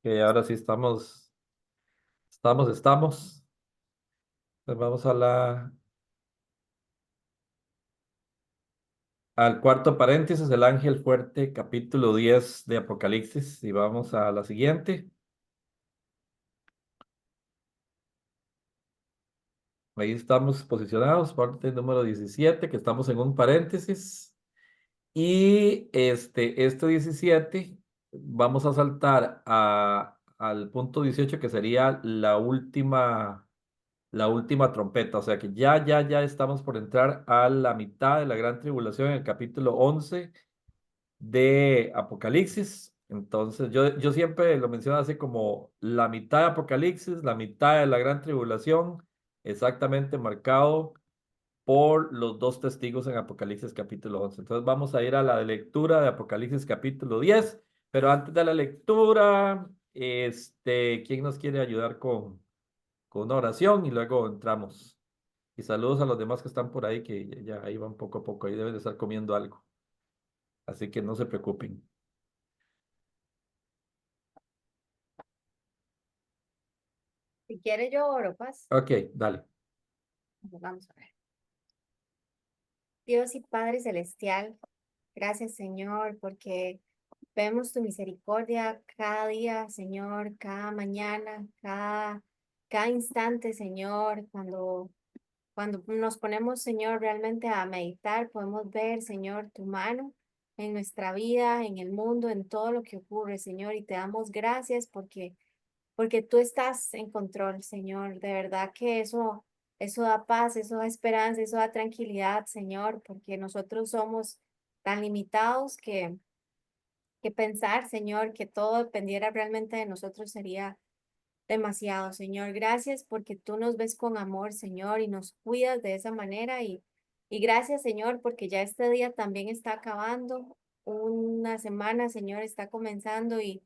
Que ahora sí estamos. Pues vamos al cuarto paréntesis, el ángel fuerte, capítulo 10 de Apocalipsis. Y vamos a la siguiente. Ahí estamos posicionados, parte número 17, que estamos en un paréntesis. Y este 17, vamos a saltar al punto 18, que sería la última trompeta. O sea que ya estamos por entrar a la mitad de la gran tribulación en el capítulo 11 de Apocalipsis. Entonces, yo siempre lo menciono así como la mitad de Apocalipsis, la mitad de la gran tribulación, exactamente marcado por los dos testigos en Apocalipsis capítulo 11. Entonces, vamos a ir a la lectura de Apocalipsis capítulo 10, pero antes de la lectura, ¿quién nos quiere ayudar con una oración? Y luego entramos. Y saludos a los demás que están por ahí, que ya ahí van poco a poco, ahí deben de estar comiendo algo. Así que no se preocupen. Si quiere yo oro, Paz. Ok, dale. Vamos a ver. Dios y Padre Celestial, gracias Señor, porque vemos tu misericordia cada día, Señor, cada mañana, cada instante, Señor, cuando nos ponemos, Señor, realmente a meditar, podemos ver, Señor, tu mano en nuestra vida, en el mundo, en todo lo que ocurre, Señor, y te damos gracias porque tú estás en control, Señor. De verdad que eso da paz, eso da esperanza, eso da tranquilidad, Señor, porque nosotros somos tan limitados que pensar, Señor, que todo dependiera realmente de nosotros sería demasiado, Señor. Gracias porque tú nos ves con amor, Señor, y nos cuidas de esa manera. Y gracias, Señor, porque ya este día también está acabando. Una semana, Señor, está comenzando y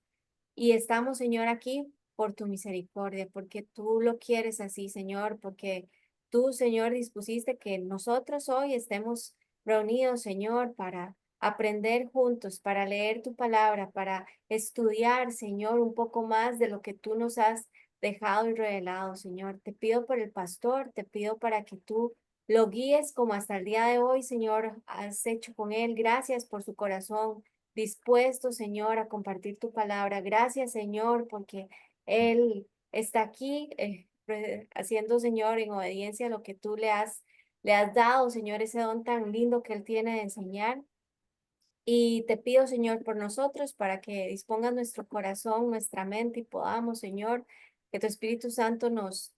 estamos, Señor, aquí por tu misericordia, porque tú lo quieres así, Señor, porque tú, Señor, dispusiste que nosotros hoy estemos reunidos, Señor, para aprender juntos, para leer tu palabra, para estudiar, Señor, un poco más de lo que tú nos has dejado y revelado, Señor. Te pido por el pastor, te pido para que tú lo guíes como hasta el día de hoy, Señor, has hecho con él. Gracias por su corazón dispuesto, Señor, a compartir tu palabra. Gracias, Señor, porque Él está aquí haciendo, Señor, en obediencia a lo que tú le has dado, Señor, ese don tan lindo que Él tiene de enseñar. Y te pido, Señor, por nosotros, para que dispongas nuestro corazón, nuestra mente y podamos, Señor, que tu Espíritu Santo nos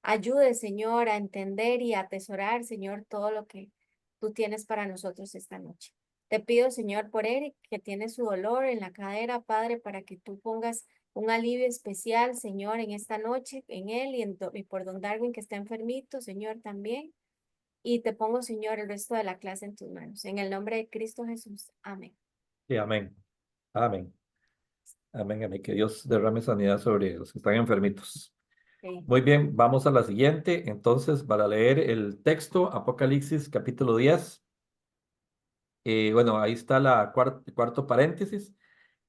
ayude, Señor, a entender y a atesorar, Señor, todo lo que tú tienes para nosotros esta noche. Te pido, Señor, por Eric, que tiene su dolor en la cadera, Padre, para que tú pongas un alivio especial, Señor, en esta noche, en él y por don Darwin, que está enfermito, Señor, también. Y te pongo, Señor, el resto de la clase en tus manos. En el nombre de Cristo Jesús. Amén. Sí, amén. Amén. Amén, amén. Que Dios derrame sanidad sobre los que están enfermitos. Sí. Muy bien, vamos a la siguiente. Entonces, para leer el texto, Apocalipsis capítulo 10. Bueno, ahí está cuarto paréntesis.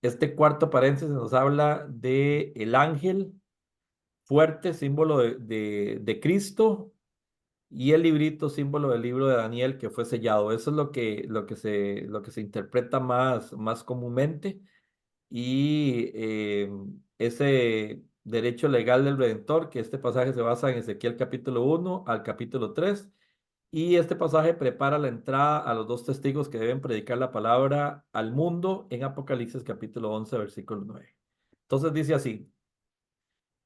Este cuarto paréntesis nos habla de el ángel fuerte, símbolo de Cristo, y el librito, símbolo del libro de Daniel que fue sellado. Eso es lo que se interpreta más comúnmente. Y ese derecho legal del Redentor, que este pasaje se basa en Ezequiel capítulo 1 al capítulo 3. Y este pasaje prepara la entrada a los dos testigos que deben predicar la palabra al mundo en Apocalipsis capítulo 11 versículo 9. Entonces dice así,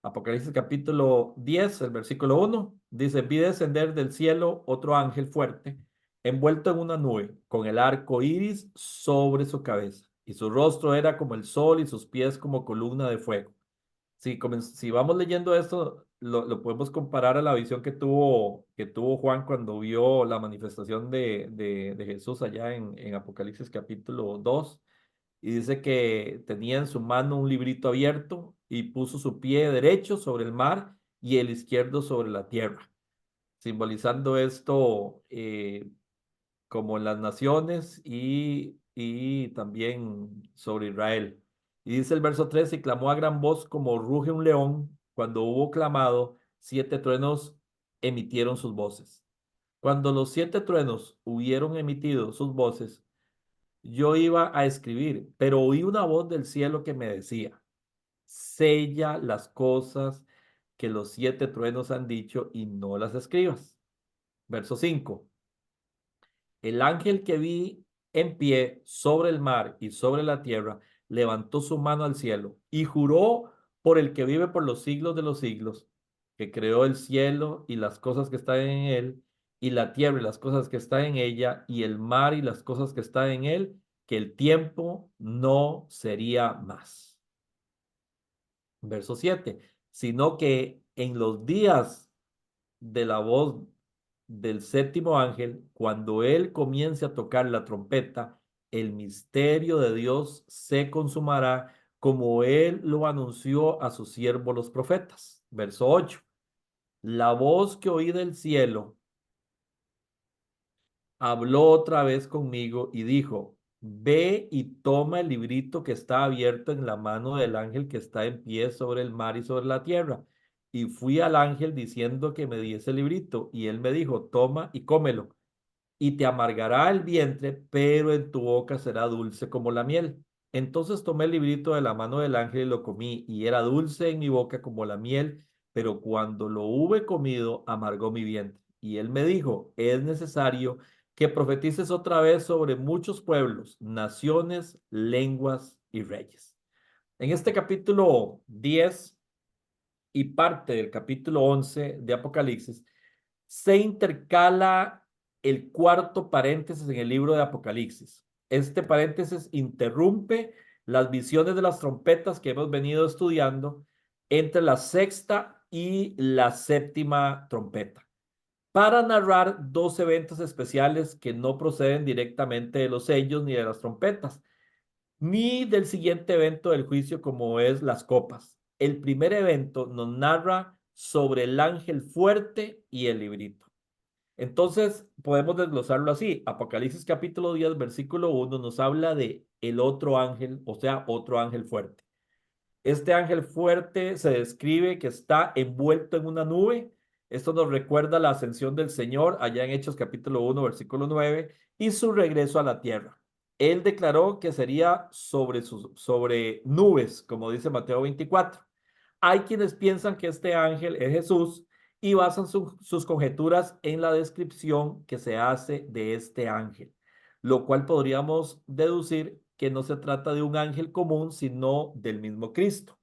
Apocalipsis capítulo 10 el versículo 1, dice, vi descender del cielo otro ángel fuerte, envuelto en una nube, con el arco iris sobre su cabeza, y su rostro era como el sol y sus pies como columna de fuego. Si vamos leyendo esto, lo podemos comparar a la visión que tuvo Juan cuando vio la manifestación de Jesús allá en Apocalipsis capítulo 2. Y dice que tenía en su mano un librito abierto y puso su pie derecho sobre el mar y el izquierdo sobre la tierra, simbolizando esto como en las naciones y también sobre Israel. Y dice el verso 3, y clamó a gran voz como ruge un león. Cuando hubo clamado, 7 truenos emitieron sus voces. Cuando los 7 truenos hubieron emitido sus voces, yo iba a escribir, pero oí una voz del cielo que me decía, sella las cosas que los 7 truenos han dicho y no las escribas. Verso 5. El ángel que vi en pie sobre el mar y sobre la tierra levantó su mano al cielo y juró por el que vive por los siglos de los siglos, que creó el cielo y las cosas que están en él, y la tierra y las cosas que están en ella, y el mar y las cosas que están en él, que el tiempo no sería más. Verso 7. Sino que en los días de la voz del séptimo ángel, cuando él comience a tocar la trompeta, el misterio de Dios se consumará como él lo anunció a sus siervos los profetas. Verso 8. La voz que oí del cielo habló otra vez conmigo y dijo, ve y toma el librito que está abierto en la mano del ángel que está en pie sobre el mar y sobre la tierra. Y fui al ángel diciendo que me diese el librito, y él me dijo, toma y cómelo, y te amargará el vientre, pero en tu boca será dulce como la miel. Entonces tomé el librito de la mano del ángel y lo comí, y era dulce en mi boca como la miel, pero cuando lo hube comido, amargó mi vientre. Y él me dijo, es necesario que profetices otra vez sobre muchos pueblos, naciones, lenguas y reyes. En este capítulo 10 y parte del capítulo 11 de Apocalipsis, se intercala el cuarto paréntesis en el libro de Apocalipsis. Este paréntesis interrumpe las visiones de las trompetas que hemos venido estudiando entre la sexta y la séptima trompeta, para narrar 2 eventos especiales que no proceden directamente de los sellos ni de las trompetas, ni del siguiente evento del juicio como es las copas. El primer evento nos narra sobre el ángel fuerte y el librito. Entonces, podemos desglosarlo así. Apocalipsis capítulo 10, versículo 1 nos habla de el otro ángel, o sea, otro ángel fuerte. Este ángel fuerte se describe que está envuelto en una nube. Esto nos recuerda la ascensión del Señor allá en Hechos capítulo 1, versículo 9, y su regreso a la tierra. Él declaró que sería sobre nubes, como dice Mateo 24. Hay quienes piensan que este ángel es Jesús y basan sus conjeturas en la descripción que se hace de este ángel, lo cual podríamos deducir que no se trata de un ángel común, sino del mismo Cristo.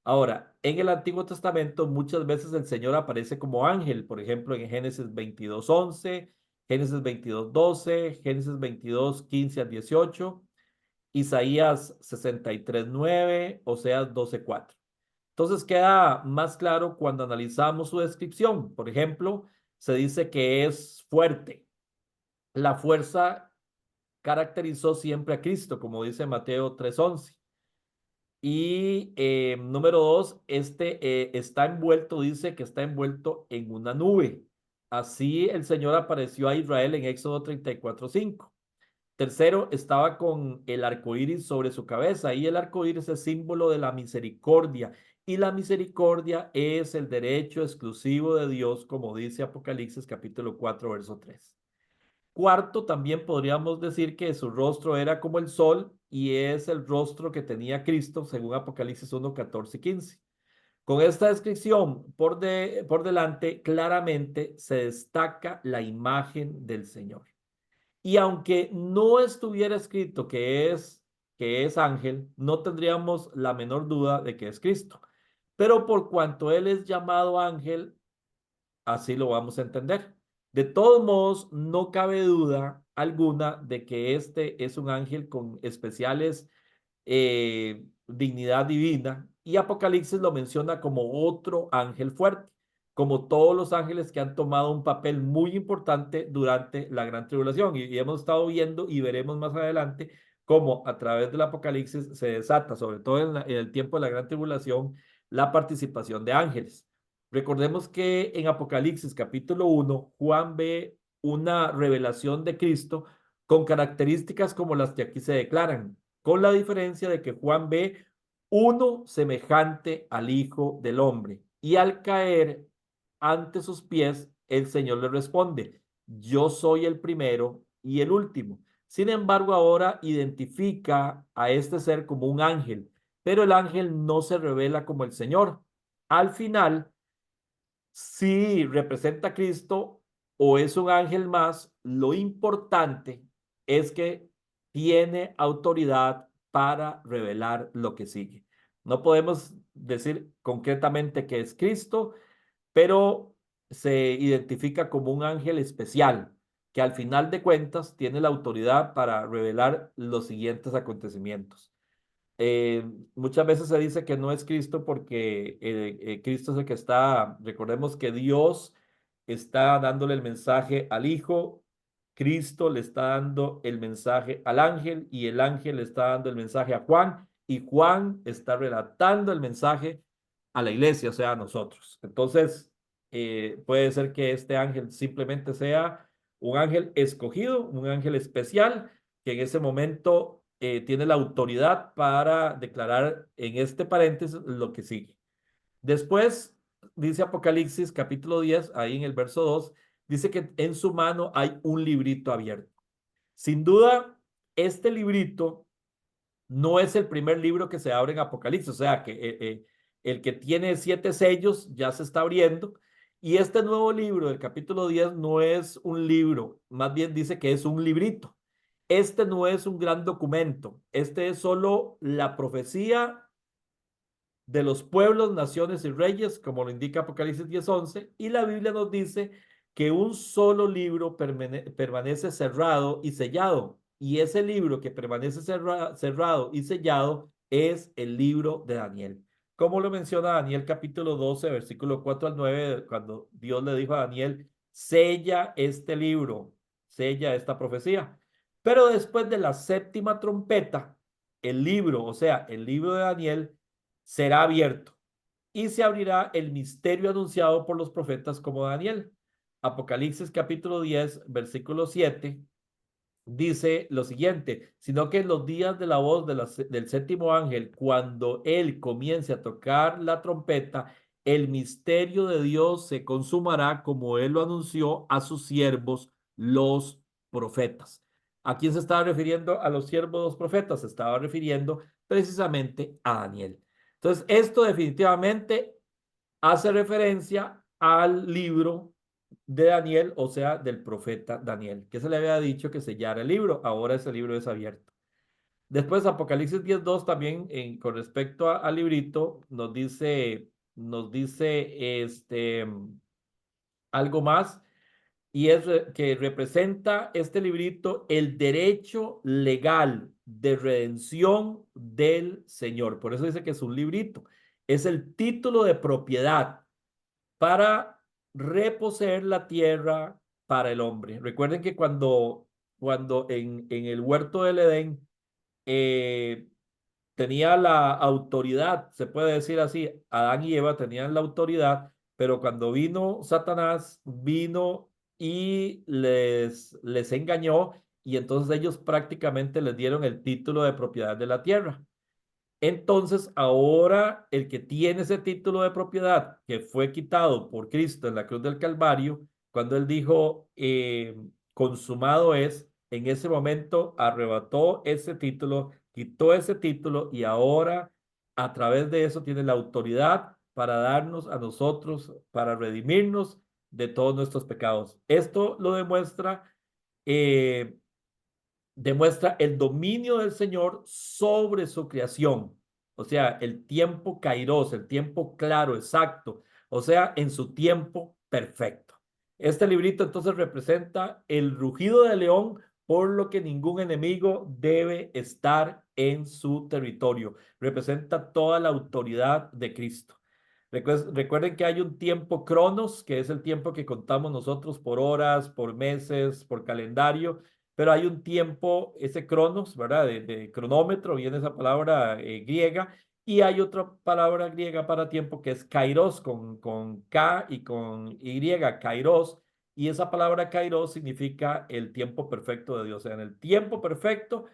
Ahora, en el Antiguo Testamento muchas veces el Señor aparece como ángel, por ejemplo, en Génesis 22:11, Génesis 22:12, Génesis 22:15 al 18, Isaías 63:9, Oseas 12:4. Entonces queda más claro cuando analizamos su descripción. Por ejemplo, se dice que es fuerte. La fuerza caracterizó siempre a Cristo, como dice Mateo 3:11. Y número 2, está envuelto, dice que está envuelto en una nube. Así el Señor apareció a Israel en Éxodo 34:5. Tercero, estaba con el arco iris sobre su cabeza, y el arco iris es símbolo de la misericordia, y la misericordia es el derecho exclusivo de Dios, como dice Apocalipsis capítulo 4, verso 3. Cuarto, también podríamos decir que su rostro era como el sol, y es el rostro que tenía Cristo, según Apocalipsis 1, 14 y 15. Con esta descripción por delante, claramente se destaca la imagen del Señor. Y aunque no estuviera escrito que es ángel, no tendríamos la menor duda de que es Cristo. Pero por cuanto él es llamado ángel, así lo vamos a entender. De todos modos, no cabe duda alguna de que este es un ángel con especiales dignidad divina, y Apocalipsis lo menciona como otro ángel fuerte, como todos los ángeles que han tomado un papel muy importante durante la gran tribulación. Y hemos estado viendo y veremos más adelante cómo a través del Apocalipsis se desata, sobre todo en el tiempo de la gran tribulación, la participación de ángeles. Recordemos que en Apocalipsis capítulo 1, Juan ve una revelación de Cristo con características como las que aquí se declaran, con la diferencia de que Juan ve uno semejante al Hijo del Hombre. Y al caer ante sus pies, el Señor le responde, yo soy el primero y el último. Sin embargo, ahora identifica a este ser como un ángel, pero el ángel no se revela como el Señor. Al final, si representa a Cristo o es un ángel más, lo importante es que tiene autoridad para revelar lo que sigue. No podemos decir concretamente que es Cristo, pero se identifica como un ángel especial que al final de cuentas tiene la autoridad para revelar los siguientes acontecimientos. Eh, Muchas veces se dice que no es Cristo porque Cristo es el que está, recordemos que Dios está dándole el mensaje al Hijo, Cristo le está dando el mensaje al ángel y el ángel le está dando el mensaje a Juan y Juan está relatando el mensaje a la iglesia, o sea, a nosotros. Entonces, puede ser que este ángel simplemente sea un ángel escogido, un ángel especial que en ese momento tiene la autoridad para declarar en este paréntesis lo que sigue. Después, dice Apocalipsis capítulo 10 ahí en el verso 2 dice que en su mano hay un librito abierto. Sin duda, este librito no es el primer libro que se abre en Apocalipsis, o sea que el que tiene 7 sellos ya se está abriendo. Y este nuevo libro del capítulo 10 no es un libro, más bien dice que es un librito. Este no es un gran documento, este es solo la profecía de los pueblos, naciones y reyes, como lo indica Apocalipsis 10:11, y la Biblia nos dice que un solo libro permanece cerrado y sellado, y ese libro que permanece cerrado y sellado es el libro de Daniel. Como lo menciona Daniel capítulo 12, versículo 4 al 9, cuando Dios le dijo a Daniel, sella este libro, sella esta profecía. Pero después de la séptima trompeta, el libro, o sea, el libro de Daniel, será abierto y se abrirá el misterio anunciado por los profetas como Daniel. Apocalipsis capítulo 10, versículo 7 dice lo siguiente, sino que en los días de la voz del séptimo ángel, cuando él comience a tocar la trompeta, el misterio de Dios se consumará como él lo anunció a sus siervos, los profetas. ¿A quién se estaba refiriendo? A los siervos, los profetas. Se estaba refiriendo precisamente a Daniel. Entonces, esto definitivamente hace referencia al libro de Daniel, o sea, del profeta Daniel, que se le había dicho que sellara el libro. Ahora ese libro es abierto. Después, Apocalipsis 10:2 también con respecto al librito nos dice algo más y es que representa este librito el derecho legal de redención del Señor. Por eso dice que es un librito. Es el título de propiedad para reposeer la tierra para el hombre. Recuerden que cuando en el huerto del Edén eh, tenía la autoridad, se puede decir así, Adán y Eva tenían la autoridad, pero cuando vino Satanás, vino y les engañó y entonces ellos prácticamente les dieron el título de propiedad de la tierra. Entonces, ahora el que tiene ese título de propiedad que fue quitado por Cristo en la cruz del Calvario, cuando él dijo, consumado es, en ese momento arrebató ese título, quitó ese título y ahora a través de eso tiene la autoridad para darnos a nosotros, para redimirnos de todos nuestros pecados. Esto lo eh, demuestra el dominio del Señor sobre su creación. O sea, el tiempo kairos, el tiempo claro, exacto. O sea, en su tiempo perfecto. Este librito entonces representa el rugido del león, por lo que ningún enemigo debe estar en su territorio. Representa toda la autoridad de Cristo. Recuerden que hay un tiempo cronos, que es el tiempo que contamos nosotros por horas, por meses, por calendario, pero hay un tiempo, ese cronos, ¿verdad? De cronómetro, viene esa palabra griega, y hay otra palabra griega para tiempo que es kairos, con K y con Y, kairos, y esa palabra kairos significa el tiempo perfecto de Dios. O sea, en el tiempo perfecto,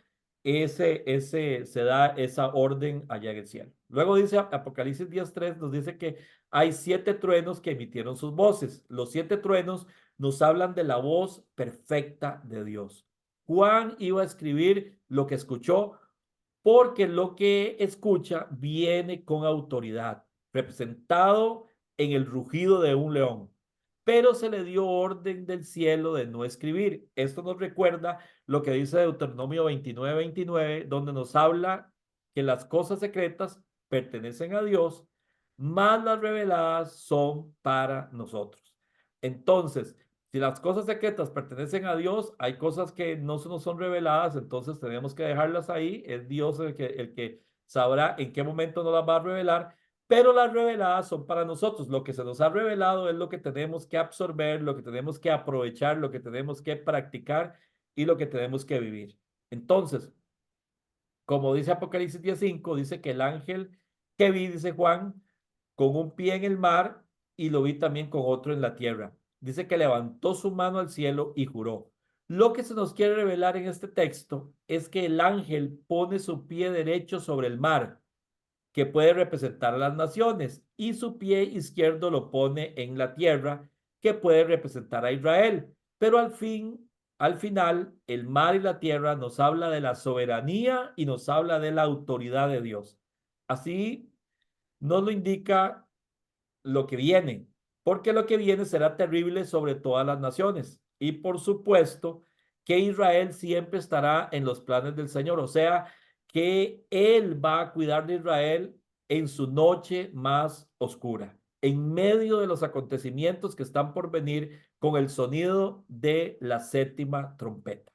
se da esa orden allá en el cielo. Luego dice Apocalipsis 10:3, nos dice que hay 7 truenos que emitieron sus voces. Los 7 truenos nos hablan de la voz perfecta de Dios. Juan iba a escribir lo que escuchó porque lo que escucha viene con autoridad, representado en el rugido de un león. Pero se le dio orden del cielo de no escribir. Esto nos recuerda lo que dice Deuteronomio 29:29, donde nos habla que las cosas secretas pertenecen a Dios, mas las reveladas son para nosotros. Entonces, si las cosas secretas pertenecen a Dios, hay cosas que no nos son reveladas, entonces tenemos que dejarlas ahí. Es Dios el que sabrá en qué momento nos las va a revelar, pero las reveladas son para nosotros. Lo que se nos ha revelado es lo que tenemos que absorber, lo que tenemos que aprovechar, lo que tenemos que practicar y lo que tenemos que vivir. Entonces, como dice Apocalipsis 10:5, dice que el ángel que vi, dice Juan, con un pie en el mar y lo vi también con otro en la tierra. Dice que levantó su mano al cielo y juró. Lo que se nos quiere revelar en este texto es que el ángel pone su pie derecho sobre el mar, que puede representar a las naciones, y su pie izquierdo lo pone en la tierra, que puede representar a Israel. Pero al final, el mar y la tierra nos habla de la soberanía y nos habla de la autoridad de Dios. Así nos lo indica lo que viene, porque lo que viene será terrible sobre todas las naciones. Y por supuesto que Israel siempre estará en los planes del Señor, o sea, que Él va a cuidar de Israel en su noche más oscura, en medio de los acontecimientos que están por venir con el sonido de la séptima trompeta.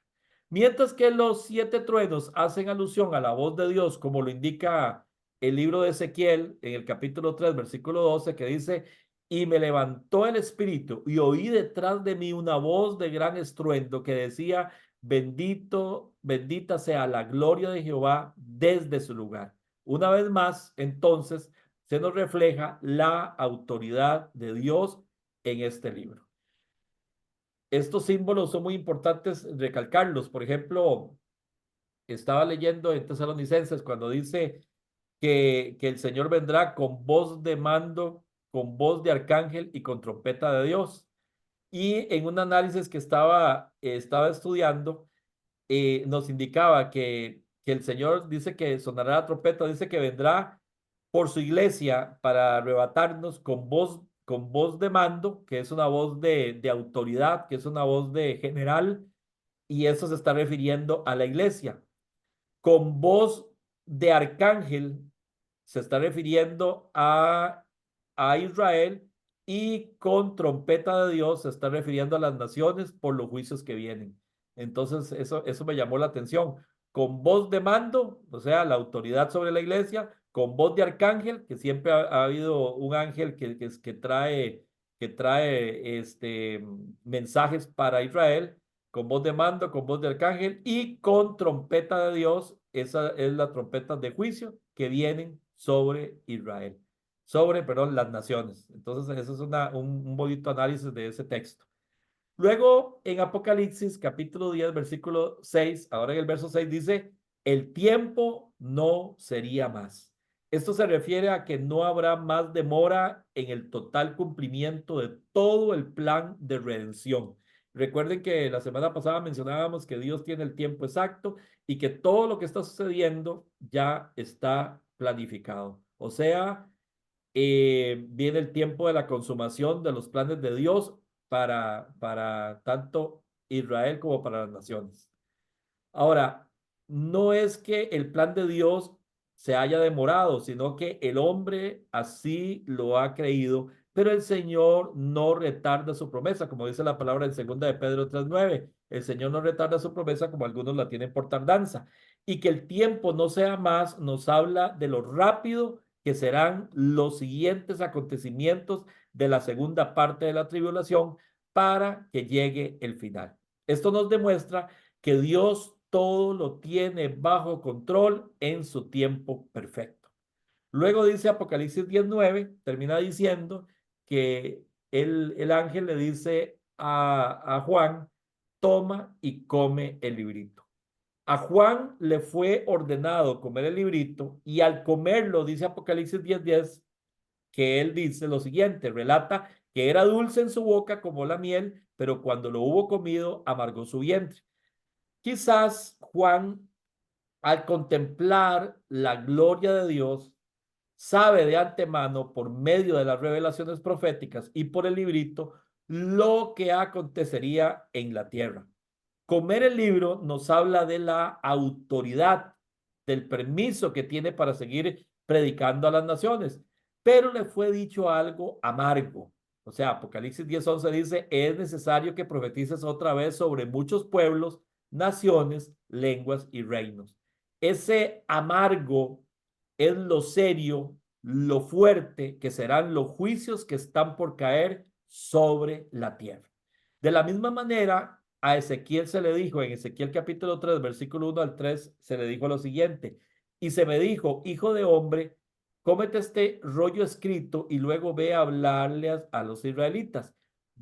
Mientras que los 7 truenos hacen alusión a la voz de Dios, como lo indica el libro de Ezequiel, en el capítulo 3, versículo 12, que dice, y me levantó el espíritu y oí detrás de mí una voz de gran estruendo que decía, bendito, bendita sea la gloria de Jehová desde su lugar. Una vez más, entonces, se nos refleja la autoridad de Dios en este libro. Estos símbolos son muy importantes recalcarlos. Por ejemplo, estaba leyendo en Tesalonicenses cuando dice que el Señor vendrá con voz de mando, con voz de arcángel y con trompeta de Dios. Y en un análisis que estaba estudiando, nos indicaba que el Señor dice que sonará la trompeta, dice que vendrá por su iglesia para arrebatarnos con voz de mando, que es una voz de autoridad, que es una voz de general, y eso se está refiriendo a la iglesia. Con voz de arcángel se está refiriendo a Israel, y con trompeta de Dios se está refiriendo a las naciones por los juicios que vienen. Entonces, eso me llamó la atención. Con voz de mando, o sea, la autoridad sobre la iglesia, con voz de arcángel, que siempre ha habido un ángel que trae mensajes para Israel, con voz de mando, con voz de arcángel y con trompeta de Dios. Esa es la trompeta de juicio que vienen sobre Israel, perdón, las naciones. Entonces, eso es un bonito análisis de ese texto. Luego, en Apocalipsis, capítulo 10, versículo 6, ahora en el verso 6 dice, el tiempo no sería más. Esto se refiere a que no habrá más demora en el total cumplimiento de todo el plan de redención. Recuerden que la semana pasada mencionábamos que Dios tiene el tiempo exacto y que todo lo que está sucediendo ya está planificado. O sea, viene el tiempo de la consumación de los planes de Dios para tanto Israel como para las naciones. Ahora, no es que el plan de Dios se haya demorado, sino que el hombre así lo ha creído, pero el Señor no retarda su promesa, como dice la palabra en 2 de Pedro 3:9. El Señor no retarda su promesa como algunos la tienen por tardanza. Y que el tiempo no sea más, nos habla de lo rápido que serán los siguientes acontecimientos de la segunda parte de la tribulación para que llegue el final. Esto nos demuestra que Dios todo lo tiene bajo control en su tiempo perfecto. Luego dice Apocalipsis 19, termina diciendo que el ángel le dice a Juan, toma y come el librito. A Juan le fue ordenado comer el librito y al comerlo, dice Apocalipsis 10:10, que él dice lo siguiente, relata que era dulce en su boca como la miel, pero cuando lo hubo comido, amargó su vientre. Quizás Juan, al contemplar la gloria de Dios, sabe de antemano, por medio de las revelaciones proféticas y por el librito, lo que acontecería en la tierra. Comer el libro nos habla de la autoridad, del permiso que tiene para seguir predicando a las naciones, pero le fue dicho algo amargo. O sea, Apocalipsis 10:11 dice, es necesario que profetices otra vez sobre muchos pueblos, naciones, lenguas y reinos. Ese amargo es lo serio, lo fuerte que serán los juicios que están por caer sobre la tierra. De la misma manera, a Ezequiel se le dijo, en Ezequiel capítulo 3, versículo 1 al 3, se le dijo lo siguiente, y se me dijo, hijo de hombre, cómete este rollo escrito y luego ve a hablarle a los israelitas.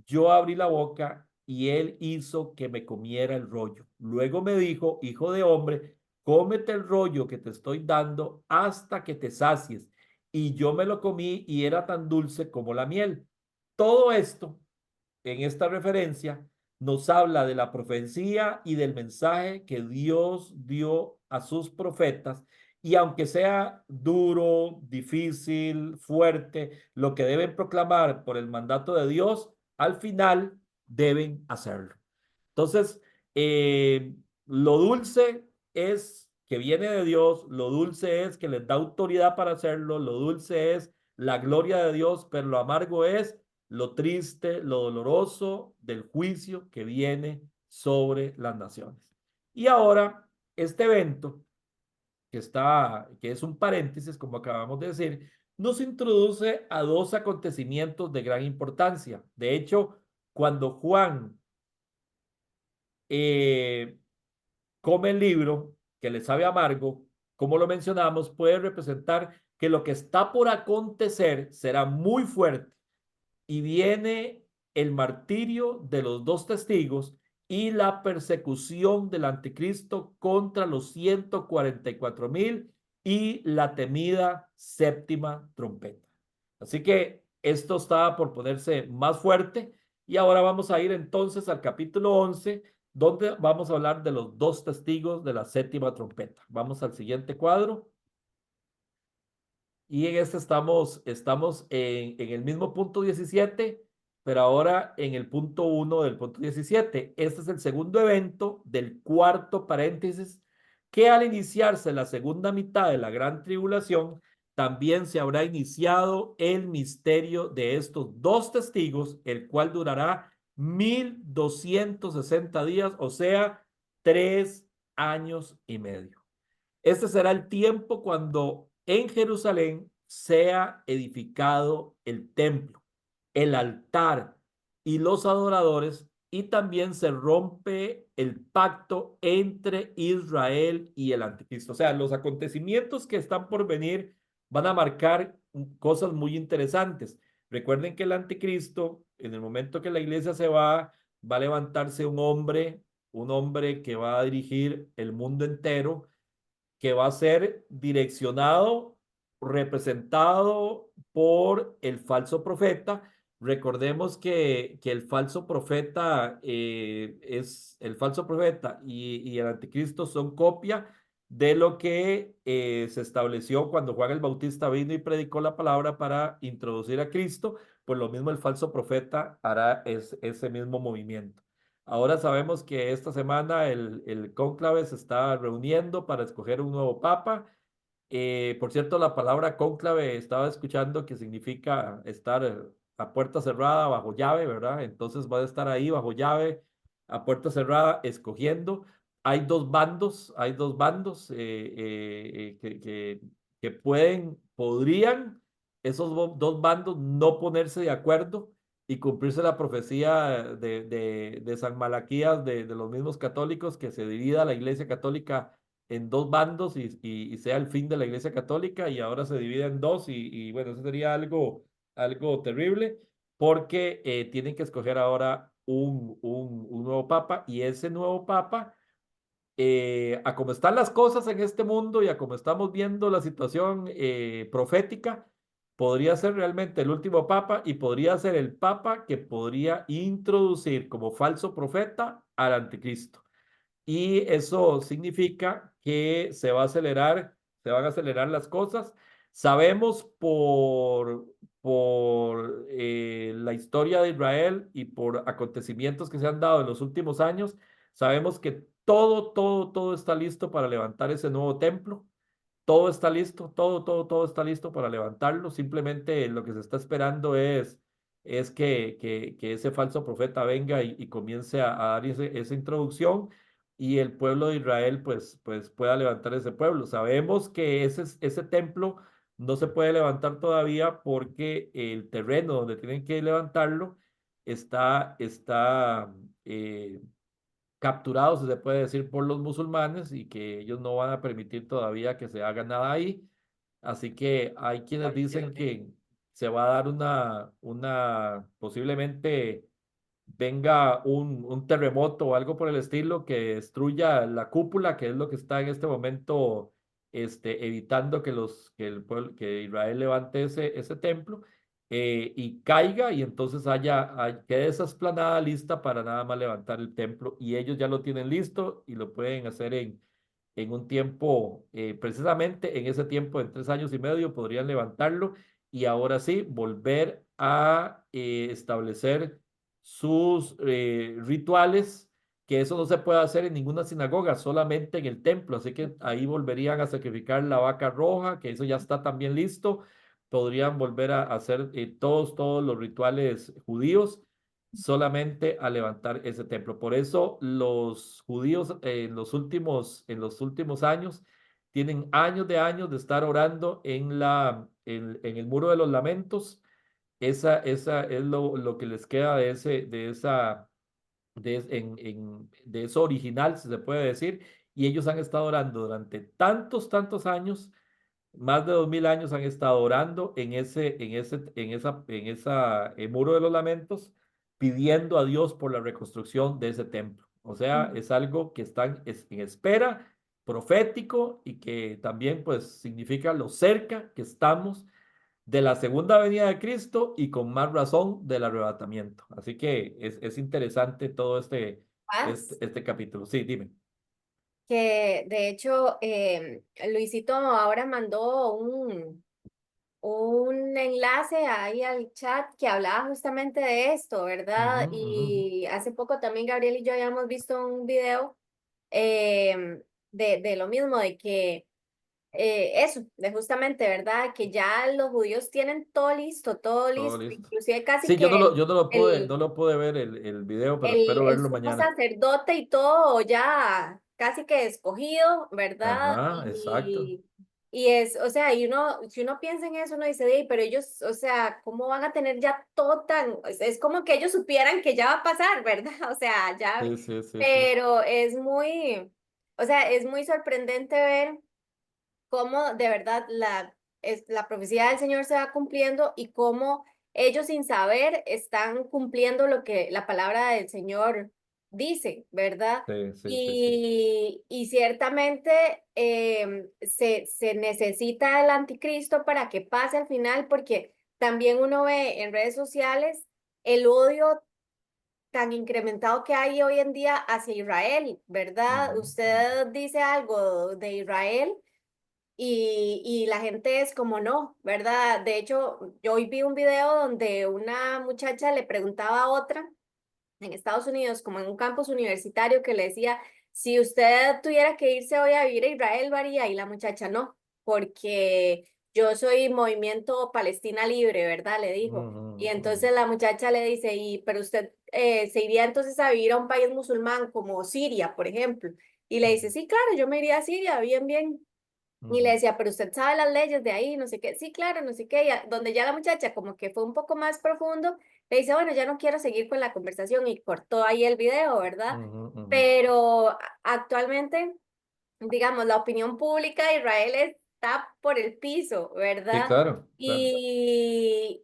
Yo abrí la boca y él hizo que me comiera el rollo. Luego me dijo, hijo de hombre, cómete el rollo que te estoy dando hasta que te sacies. Y yo me lo comí y era tan dulce como la miel. Todo esto en esta referencia nos habla de la profecía y del mensaje que Dios dio a sus profetas. Y aunque sea duro, difícil, fuerte, lo que deben proclamar por el mandato de Dios, al final deben hacerlo. Entonces, lo dulce es que viene de Dios, lo dulce es que les da autoridad para hacerlo, lo dulce es la gloria de Dios, pero lo amargo es lo triste, lo doloroso del juicio que viene sobre las naciones. Y ahora, este evento, que es un paréntesis, como acabamos de decir, nos introduce a dos acontecimientos de gran importancia. De hecho, cuando Juan eh, come el libro, que le sabe amargo, como lo mencionamos, puede representar que lo que está por acontecer será muy fuerte y viene el martirio de los dos testigos y la persecución del anticristo contra los 144,000 y la temida séptima trompeta. Así que esto estaba por ponerse más fuerte y ahora vamos a ir entonces al capítulo 11, donde vamos a hablar de los dos testigos de la séptima trompeta. Vamos al siguiente cuadro. Y en este estamos en el mismo punto 17, pero ahora en el punto 1 del punto 17. Este es el segundo evento del cuarto paréntesis, que al iniciarse la segunda mitad de la gran tribulación, también se habrá iniciado el misterio de estos dos testigos, el cual durará 1260 días, o sea, 3 años y medio. Este será el tiempo cuando en Jerusalén sea edificado el templo, el altar y los adoradores, y también se rompe el pacto entre Israel y el anticristo. O sea, los acontecimientos que están por venir van a marcar cosas muy interesantes. Recuerden que el anticristo, en el momento que la iglesia se va a levantarse un hombre que va a dirigir el mundo entero, que va a ser direccionado, representado por el falso profeta. Recordemos que el falso profeta es el falso profeta y el anticristo son copia de lo que se estableció cuando Juan el Bautista vino y predicó la palabra para introducir a Cristo. Pues lo mismo el falso profeta hará ese mismo movimiento. Ahora sabemos que esta semana el cónclave se está reuniendo para escoger un nuevo papa. Por cierto, la palabra cónclave estaba escuchando que significa estar a puerta cerrada, bajo llave, ¿verdad? Entonces va a estar ahí bajo llave, a puerta cerrada, escogiendo. Hay dos bandos que podrían esos dos bandos no ponerse de acuerdo y cumplirse la profecía de San Malaquías, de los mismos católicos, que se divida la Iglesia Católica en dos bandos y sea el fin de la Iglesia Católica, y ahora se divide en dos bueno, eso sería algo terrible porque tienen que escoger ahora un nuevo papa, y ese nuevo papa a cómo están las cosas en este mundo y a cómo estamos viendo la situación profética, podría ser realmente el último papa y podría ser el papa que podría introducir como falso profeta al anticristo. Y eso significa que se van a acelerar las cosas. Sabemos por la historia de Israel y por acontecimientos que se han dado en los últimos años, sabemos que todo está listo para levantar ese nuevo templo. Todo está listo, todo está listo para levantarlo. Simplemente lo que se está esperando es que ese falso profeta venga y comience a dar esa introducción y el pueblo de Israel pues pueda levantar ese pueblo. Sabemos que ese templo no se puede levantar todavía porque el terreno donde tienen que levantarlo está capturados, si se puede decir, por los musulmanes y que ellos no van a permitir todavía que se haga nada ahí. Así que hay quienes dicen que se va a dar posiblemente venga un terremoto o algo por el estilo que destruya la cúpula, que es lo que está en este momento evitando que Israel levante ese templo y caiga y entonces quede esa esplanada lista para nada más levantar el templo y ellos ya lo tienen listo y lo pueden hacer en un tiempo, precisamente en ese tiempo, en 3 años y medio, podrían levantarlo y ahora sí volver a establecer sus rituales, que eso no se puede hacer en ninguna sinagoga, solamente en el templo. Así que ahí volverían a sacrificar la vaca roja, que eso ya está también listo. Podrían volver a hacer todos los rituales judíos solamente a levantar ese templo. Por eso los judíos en los últimos años tienen años de estar orando en el Muro de los Lamentos. Esa es lo que les queda de eso original, si se puede decir, y ellos han estado orando durante tantos años, más de 2000 años han estado orando en Muro de los Lamentos, pidiendo a Dios por la reconstrucción de ese templo. O sea, es algo que están en espera, profético, y que también pues significa lo cerca que estamos de la segunda venida de Cristo y con más razón del arrebatamiento. Así que es interesante todo Paz, este capítulo. Sí, dime. que de hecho Luisito ahora mandó un enlace ahí al chat que hablaba justamente de esto, Ujú, ¿verdad? ujú. Y hace poco también Gabriel y yo habíamos visto un video de lo mismo, de que eso, de justamente, ¿verdad? Que ya los judíos tienen todo Todo listo, listo. inclusive casi Sí, que yo no el, lo pude ver el video, pero espero el verlo sumo mañana. sacerdote y todo ya casi que escogido, ¿verdad? Ajá, exacto. Y es, o sea, y uno, si uno piensa en eso, uno dice, "Ey, pero ellos, o sea, ¿cómo van a tener ya todo tan, es como que ellos supieran que ya va a pasar, ¿verdad? O sea, ya, Sí, sí, sí, sí. pero es muy, o sea, es muy sorprendente ver cómo de verdad la profecía del Señor se va cumpliendo y cómo ellos sin saber están cumpliendo lo que la palabra del Señor dice, ¿verdad? Sí, sí, sí, sí. Y ciertamente se necesita el anticristo para que pase al final, porque también uno ve en redes sociales el odio tan incrementado que hay hoy en día hacia Israel, ¿verdad? Ujú, ujú. Usted dice algo de Israel y la gente es como no, ¿verdad? De hecho, yo hoy vi un video donde una muchacha le preguntaba a otra en Estados Unidos, como en un campus universitario, que le decía, si usted tuviera que irse hoy a vivir a Israel, ¿varía? Y la muchacha no, porque yo soy Movimiento Palestina Libre, ¿verdad? Le dijo. Ujú, Y ujú, entonces la muchacha le dice, pero usted se iría entonces a vivir a un país musulmán como Siria, por ejemplo. Y le dice, sí, claro, yo me iría a Siria, bien, bien. Y le ujú, decía, pero usted sabe las leyes de ahí, no sé qué. Sí, claro, no sé qué. Donde ya la muchacha como que fue un poco más profundo, le dice, bueno, ya no quiero seguir con la conversación y cortó ahí el video, ¿verdad? ujú, ujú. Pero actualmente, digamos, la opinión pública de Israel está por el piso, Sí, ¿verdad? claro, claro.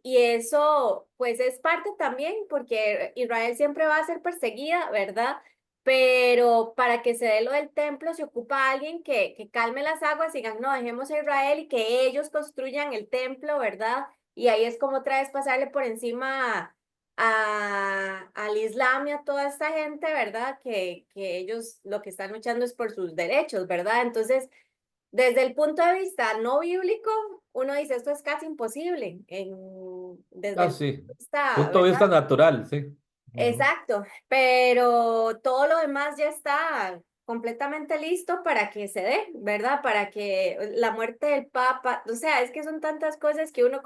Y eso, pues es parte también, porque Israel siempre va a ser perseguida, ¿verdad? pero para que se dé lo del templo se ocupa alguien que calme las aguas y digan, no, dejemos a Israel y que ellos construyan el templo, ¿verdad? Y ahí es como otra vez pasarle por encima al Islam y a toda esta gente, ¿verdad? Que ellos lo que están luchando es por sus derechos, ¿verdad? Entonces, desde el punto de vista no bíblico, uno dice, esto es casi imposible, desde Ah, el punto sí. de vista, Punto de vista ¿verdad? natural, sí. Ujú. Exacto, pero todo lo demás ya está completamente listo para que se dé, ¿verdad? Para que la muerte del Papa, o sea, es que son tantas cosas que oíamos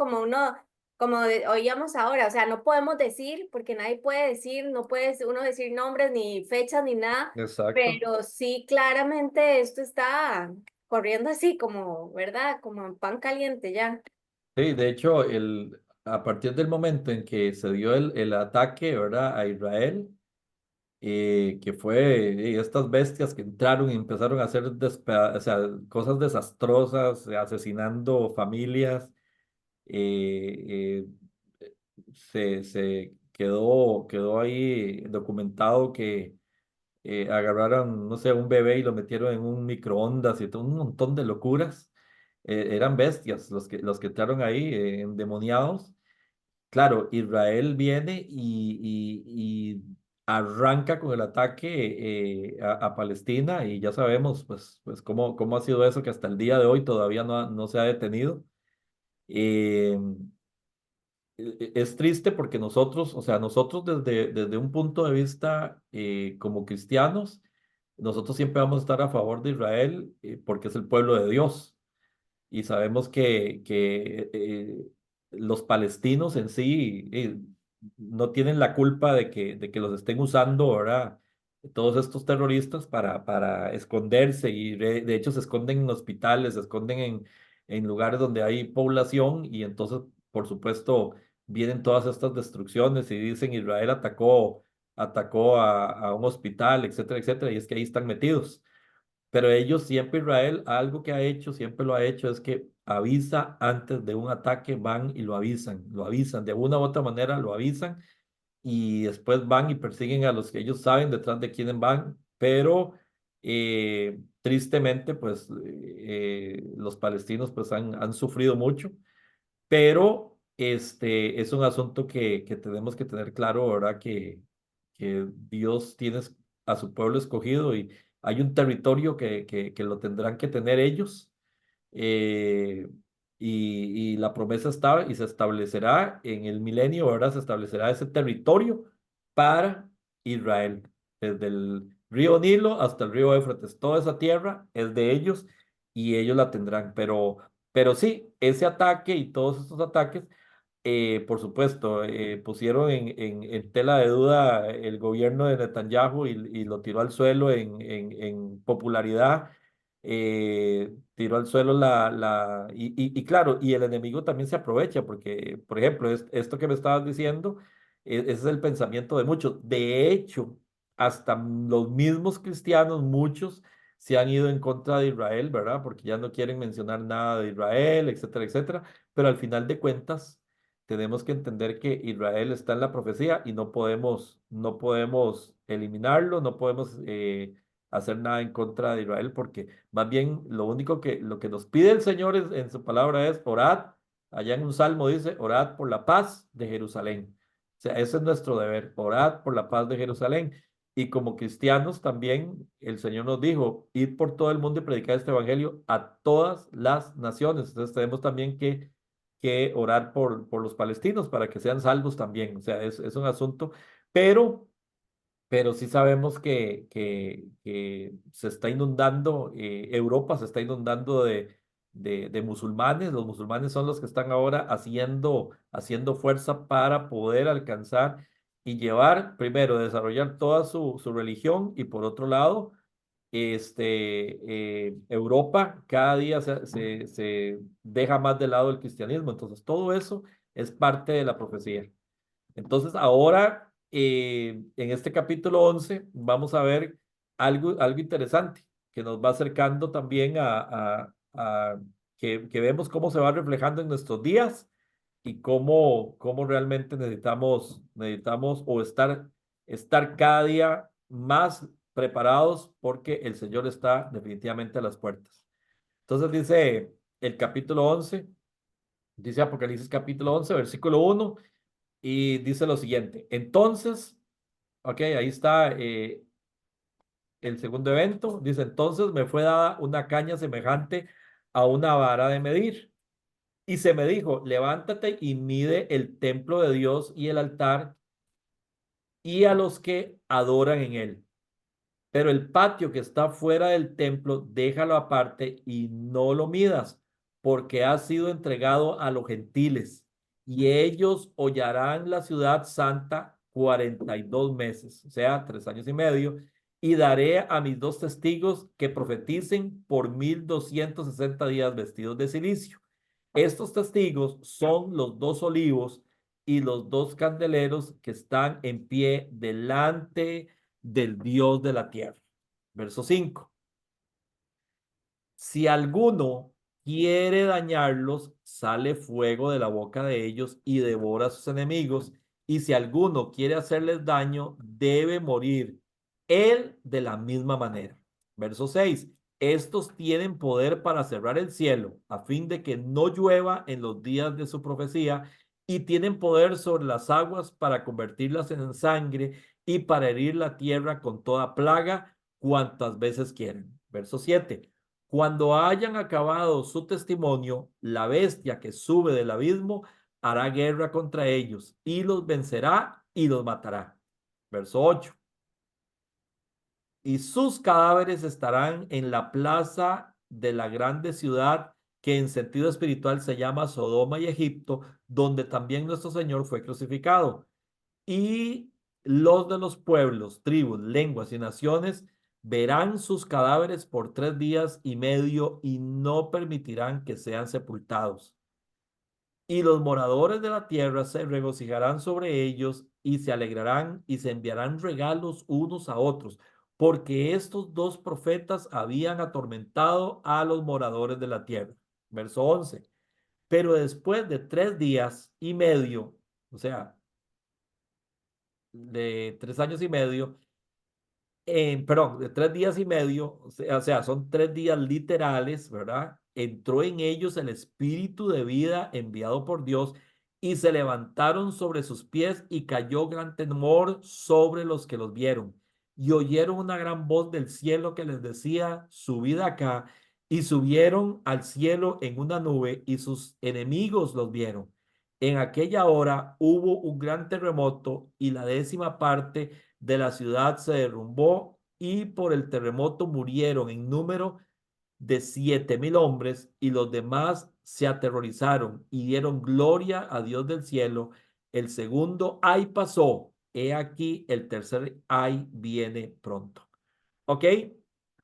ahora, o sea, no podemos decir, porque nadie puede decir, no puede uno decir nombres ni fechas ni nada, Exacto. pero sí, claramente esto está corriendo así como, ¿verdad? Como en pan caliente ya. Sí, de hecho, a partir del momento en que se dio el ataque, ¿verdad? A Israel, que fue estas bestias que entraron y empezaron a hacer o sea, cosas desastrosas, asesinando familias, eh, se quedó ahí documentado que agarraron, no sé, un bebé y lo metieron en un microondas y todo un montón de locuras. Eran bestias los que entraron ahí, endemoniados. Claro, Israel viene y arranca con el ataque a Palestina y ya sabemos pues cómo ha sido eso que hasta el día de hoy todavía no se ha detenido. Eh, es triste porque nosotros, o sea, nosotros desde un punto de vista como cristianos, nosotros siempre vamos a estar a favor de Israel porque es el pueblo de Dios y sabemos que los palestinos en sí no tienen la culpa de que los estén usando ahora todos estos terroristas para esconderse y de hecho se esconden en hospitales, se esconden en lugares donde hay población y entonces, por supuesto, vienen todas estas destrucciones y dicen Israel atacó a un hospital, etcétera, etcétera, y es que ahí están metidos. Pero ellos siempre, Israel, algo que ha hecho, siempre lo ha hecho, es que avisa antes de un ataque, van y lo avisan, de una u otra manera lo avisan y después van y persiguen a los que ellos saben detrás de quiénes van, pero tristemente, pues los palestinos pues han sufrido mucho, pero es un asunto que tenemos que tener claro, ¿verdad? Que Dios tiene a su pueblo escogido y hay un territorio que lo tendrán que tener ellos. eh, y la promesa está y se establecerá en el milenio, ¿verdad? Se establecerá ese territorio para Israel, desde el río Nilo hasta el río Éufrates. Toda esa tierra es de ellos y ellos la tendrán. Pero sí, ese ataque y todos estos ataques por supuesto, pusieron en tela de duda el gobierno de Netanyahu y lo tiró al suelo en popularidad, tiró al suelo y claro, y el enemigo también se aprovecha, porque, por ejemplo, esto que me estabas diciendo, ese es el pensamiento de muchos. De hecho, hasta los mismos cristianos, muchos se han ido en contra de Israel, ¿verdad? Porque ya no quieren mencionar nada de Israel, etcétera, etcétera, pero al final de cuentas tenemos que entender que Israel está en la profecía y no podemos eliminarlo, no podemos hacer nada en contra de Israel, porque más bien lo que nos pide el Señor en su palabra es orad, allá en un salmo dice, orad por la paz de Jerusalén. O sea, ese es nuestro deber, orad por la paz de Jerusalén. Y como cristianos también el Señor nos dijo, id por todo el mundo y predicar este evangelio a todas las naciones. Entonces tenemos también que orar por los palestinos para que sean salvos también. O sea, es un asunto, pero, pero sí sabemos que se está inundando, Europa se está inundando de musulmanes. Los musulmanes son los que están ahora haciendo fuerza para poder alcanzar y llevar, primero, desarrollar toda su religión y por otro lado, Europa cada día se deja más de lado el cristianismo. Entonces, todo eso es parte de la profecía. Entonces, ahora, en este capítulo 11 vamos a ver algo interesante que nos va acercando también a que vemos cómo se va reflejando en nuestros días y cómo realmente necesitamos o estar cada día más preparados porque el Señor está definitivamente a las puertas. Entonces dice el capítulo 11, dice Apocalipsis capítulo 11, versículo 1, y dice lo siguiente. Entonces, ok, ahí está el segundo evento. Dice, entonces me fue dada una caña semejante a una vara de medir. Y se me dijo, levántate y mide el templo de Dios y el altar y a los que adoran en él. Pero el patio que está fuera del templo, déjalo aparte y no lo midas, porque ha sido entregado a los gentiles, y ellos hollarán la ciudad santa 42 meses, o sea, 3 años y medio, y daré a mis dos testigos que profeticen por 1260 días vestidos de silicio. Estos testigos son los dos olivos y los dos candeleros que están en pie delante del Dios de la tierra. Verso 5. Si alguno quiere dañarlos, sale fuego de la boca de ellos y devora a sus enemigos. Y si alguno quiere hacerles daño, debe morir él de la misma manera. Verso 6. Estos tienen poder para cerrar el cielo a fin de que no llueva en los días de su profecía y tienen poder sobre las aguas para convertirlas en sangre y para herir la tierra con toda plaga cuantas veces quieren. Verso 7. Cuando hayan acabado su testimonio, la bestia que sube del abismo hará guerra contra ellos y los vencerá y los matará. Verso 8. Y sus cadáveres estarán en la plaza de la grande ciudad que en sentido espiritual se llama Sodoma y Egipto, donde también nuestro Señor fue crucificado. Y los de los pueblos, tribus, lenguas y naciones verán sus cadáveres por 3 días y medio y no permitirán que sean sepultados. Y los moradores de la tierra se regocijarán sobre ellos y se alegrarán y se enviarán regalos unos a otros, porque estos dos profetas habían atormentado a los moradores de la tierra. Verso 11. Pero después de 3 días y medio, o sea, de 3 años y medio, perdón, de 3 días y medio, o sea, son 3 días literales, ¿verdad? Entró en ellos el espíritu de vida enviado por Dios y se levantaron sobre sus pies y cayó gran temor sobre los que los vieron. Y oyeron una gran voz del cielo que les decía, subid acá, y subieron al cielo en una nube y sus enemigos los vieron. En aquella hora hubo un gran terremoto y la 10ª parte de la ciudad se derrumbó y por el terremoto murieron en número de 7,000 hombres y los demás se aterrorizaron y dieron gloria a Dios del cielo. El segundo ay pasó. He aquí el tercer ay viene pronto. ¿Ok?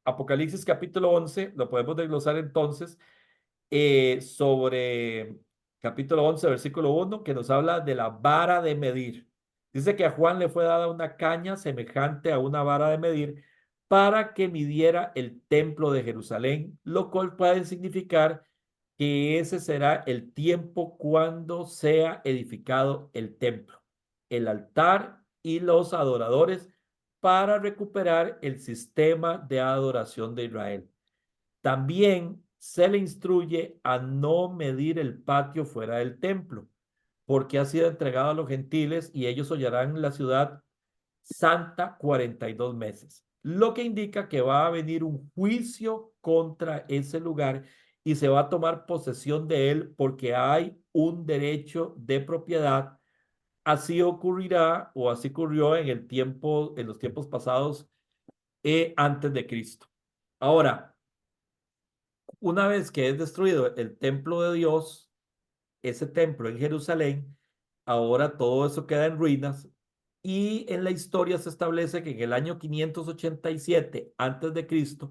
Apocalipsis capítulo 11, lo podemos desglosar entonces sobre capítulo 11 versículo 1 que nos habla de la vara de medir. Dice que a Juan le fue dada una caña semejante a una vara de medir para que midiera el templo de Jerusalén, lo cual puede significar que ese será el tiempo cuando sea edificado el templo, el altar y los adoradores para recuperar el sistema de adoración de Israel. También se le instruye a no medir el patio fuera del templo, porque ha sido entregado a los gentiles y ellos hollarán la ciudad santa 42 meses, lo que indica que va a venir un juicio contra ese lugar y se va a tomar posesión de él porque hay un derecho de propiedad. Así ocurrirá o así ocurrió en el tiempo, en los tiempos pasados antes de Cristo. Ahora, una vez que es destruido el templo de Dios, ese templo en Jerusalén, ahora todo eso queda en ruinas y en la historia se establece que en el año 587 antes de Cristo,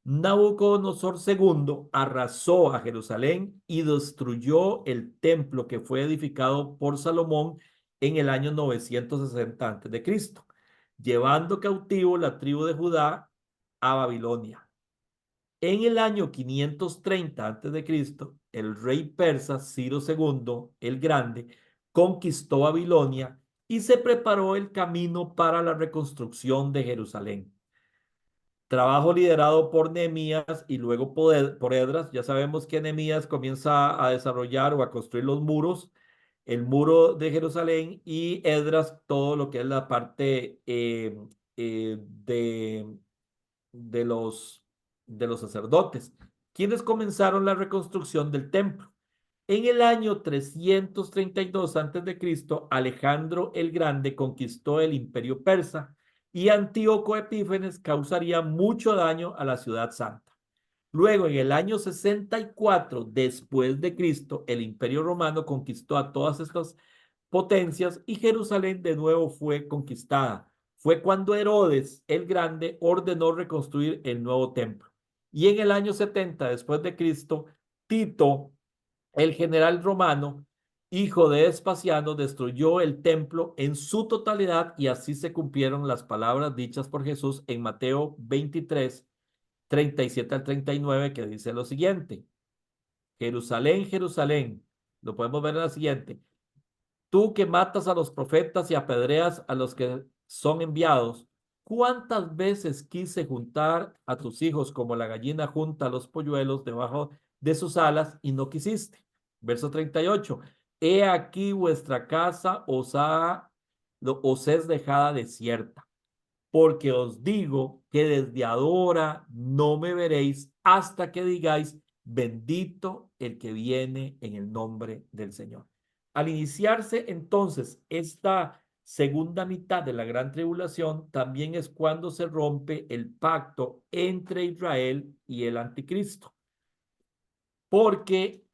Nabucodonosor II arrasó a Jerusalén y destruyó el templo que fue edificado por Salomón en el año 960 antes de Cristo, llevando cautivo la tribu de Judá a Babilonia. En el año 530 a.C., el rey persa Ciro II el Grande conquistó Babilonia y se preparó el camino para la reconstrucción de Jerusalén. Trabajo liderado por Nehemías y luego por Esdras. Ya sabemos que Nehemías comienza a desarrollar o a construir los muros, el muro de Jerusalén, y Esdras todo lo que es la parte de los, de los sacerdotes, quienes comenzaron la reconstrucción del templo. En el año 332 a.C., Alejandro el Grande conquistó el imperio persa y Antíoco Epífanes causaría mucho daño a la ciudad santa. Luego, en el año 64 después de Cristo, el imperio romano conquistó a todas estas potencias y Jerusalén de nuevo fue conquistada. Fue cuando Herodes el Grande ordenó reconstruir el nuevo templo. Y en el año 70 después de Cristo, Tito, el general romano, hijo de Vespasiano, destruyó el templo en su totalidad y así se cumplieron las palabras dichas por Jesús en Mateo 23, 37 al 39, que dice lo siguiente: Jerusalén, Jerusalén, lo podemos ver en la siguiente: tú que matas a los profetas y apedreas a los que son enviados, ¿cuántas veces quise juntar a tus hijos como la gallina junta a los polluelos debajo de sus alas y no quisiste? Verso 38. He aquí vuestra casa os es dejada desierta, porque os digo que desde ahora no me veréis hasta que digáis, bendito el que viene en el nombre del Señor. Al iniciarse entonces esta segunda mitad de la gran tribulación, también es cuando se rompe el pacto entre Israel y el anticristo, porque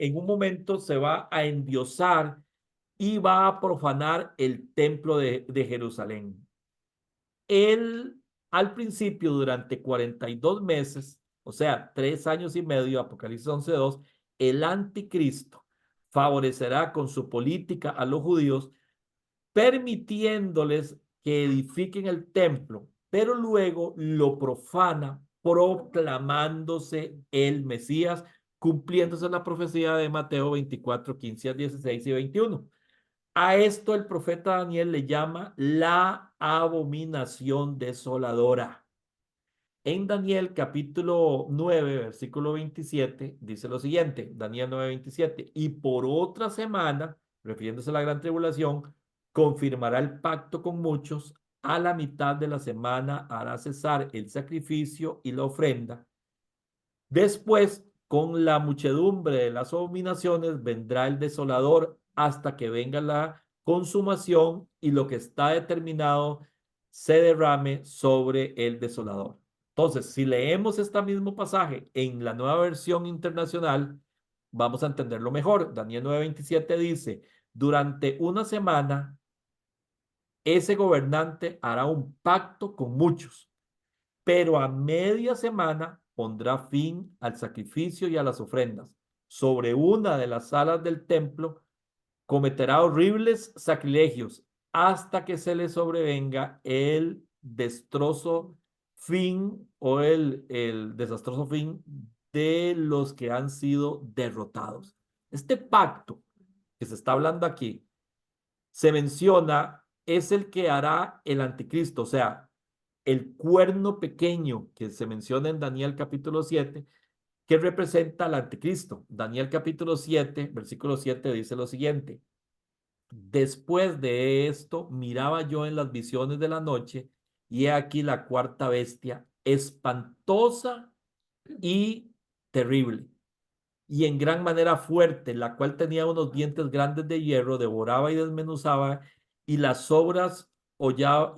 en un momento se va a endiosar y va a profanar el templo de Jerusalén. Él, al principio, durante 42 meses, o sea, 3 años y medio, Apocalipsis 11:2, el anticristo favorecerá con su política a los judíos, permitiéndoles que edifiquen el templo, pero luego lo profana, proclamándose el Mesías, cumpliéndose la profecía de Mateo 24, 15 al 16 y 21. A esto el profeta Daniel le llama la abominación desoladora. En Daniel capítulo 9, versículo 27, dice lo siguiente: Daniel 9:27, y por otra semana, refiriéndose a la gran tribulación, confirmará el pacto con muchos, a la mitad de la semana hará cesar el sacrificio y la ofrenda. Después, con la muchedumbre de las abominaciones, vendrá el desolador hasta que venga la consumación y lo que está determinado se derrame sobre el desolador. Entonces, si leemos este mismo pasaje en la Nueva Versión Internacional, vamos a entenderlo mejor. Daniel 9:27 dice: durante una semana, ese gobernante hará un pacto con muchos, pero a media semana pondrá fin al sacrificio y a las ofrendas. Sobre una de las salas del templo cometerá horribles sacrilegios hasta que se le sobrevenga el destrozo fin o el desastroso fin de los que han sido derrotados. Este pacto que se está hablando aquí se menciona es el que hará el anticristo, o sea, el cuerno pequeño que se menciona en Daniel capítulo 7, que representa al anticristo. Daniel capítulo 7, versículo 7 dice lo siguiente: después de esto miraba yo en las visiones de la noche, y he aquí la cuarta bestia, espantosa y terrible, y en gran manera fuerte, la cual tenía unos dientes grandes de hierro, devoraba y desmenuzaba, y las obras hollaba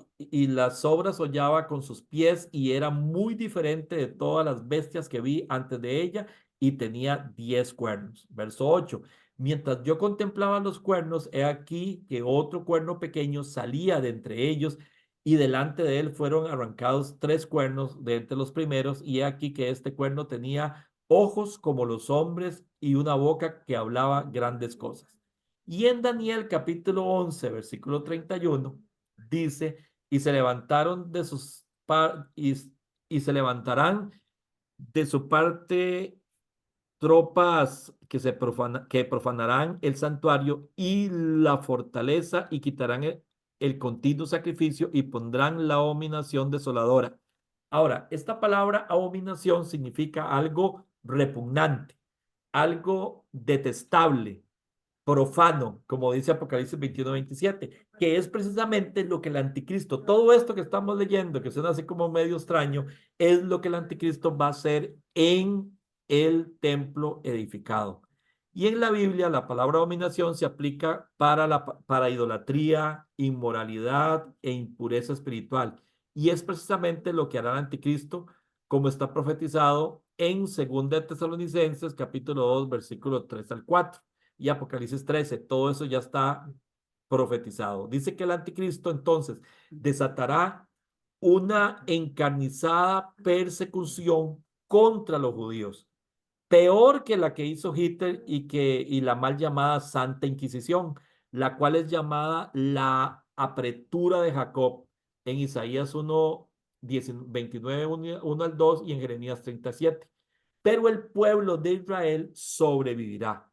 con sus pies, y era muy diferente de todas las bestias que vi antes de ella, y tenía 10 cuernos. Verso 8. Mientras yo contemplaba los cuernos, he aquí que otro cuerno pequeño salía de entre ellos, y delante de él fueron arrancados 3 cuernos de entre los primeros, y he aquí que este cuerno tenía ojos como los hombres y una boca que hablaba grandes cosas. Y en Daniel capítulo 11, versículo 31, dice: y se levantaron de sus y se levantarán de su parte tropas que profanarán el santuario y la fortaleza, y quitarán el continuo sacrificio y pondrán la abominación desoladora. Ahora, esta palabra abominación significa algo repugnante, algo detestable, profano, como dice Apocalipsis 21-27, que es precisamente lo que el anticristo, todo esto que estamos leyendo, que suena así como medio extraño, es lo que el anticristo va a hacer en el templo edificado. Y en la Biblia la palabra dominación se aplica para idolatría, inmoralidad e impureza espiritual. Y es precisamente lo que hará el anticristo, como está profetizado en 2 Tesalonicenses capítulo 2, versículo 3 al 4 y Apocalipsis 13. Todo eso ya está profetizado. Dice que el anticristo entonces desatará una encarnizada persecución contra los judíos, peor que la que hizo Hitler y la mal llamada Santa Inquisición, la cual es llamada la apretura de Jacob en Isaías 1, 29, 1 al 2 y en Jeremías 37. Pero el pueblo de Israel sobrevivirá.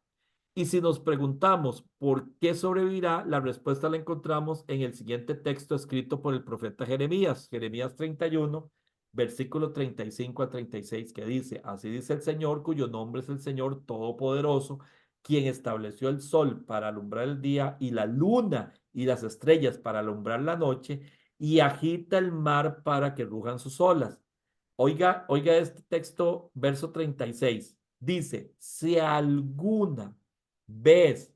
Y si nos preguntamos por qué sobrevivirá, la respuesta la encontramos en el siguiente texto escrito por el profeta Jeremías, Jeremías 31, versículo 35 a 36, que dice, así dice el Señor, cuyo nombre es el Señor Todopoderoso, quien estableció el sol para alumbrar el día y la luna y las estrellas para alumbrar la noche, y agita el mar para que rujan sus olas. Oiga este texto, verso 36. Dice, si alguna vez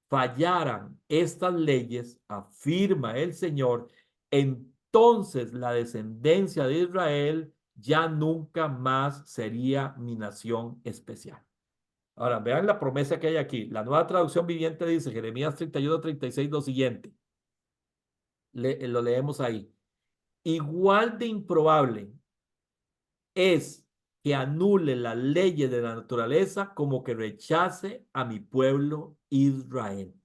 fallaran estas leyes, afirma el Señor, entonces la descendencia de Israel ya nunca más sería mi nación especial. Ahora, vean la promesa que hay aquí. La nueva traducción viviente dice, Jeremías 31-36, lo siguiente. Lo leemos ahí. Igual de improbable es que anule las leyes de la naturaleza como que rechace a mi pueblo Israel.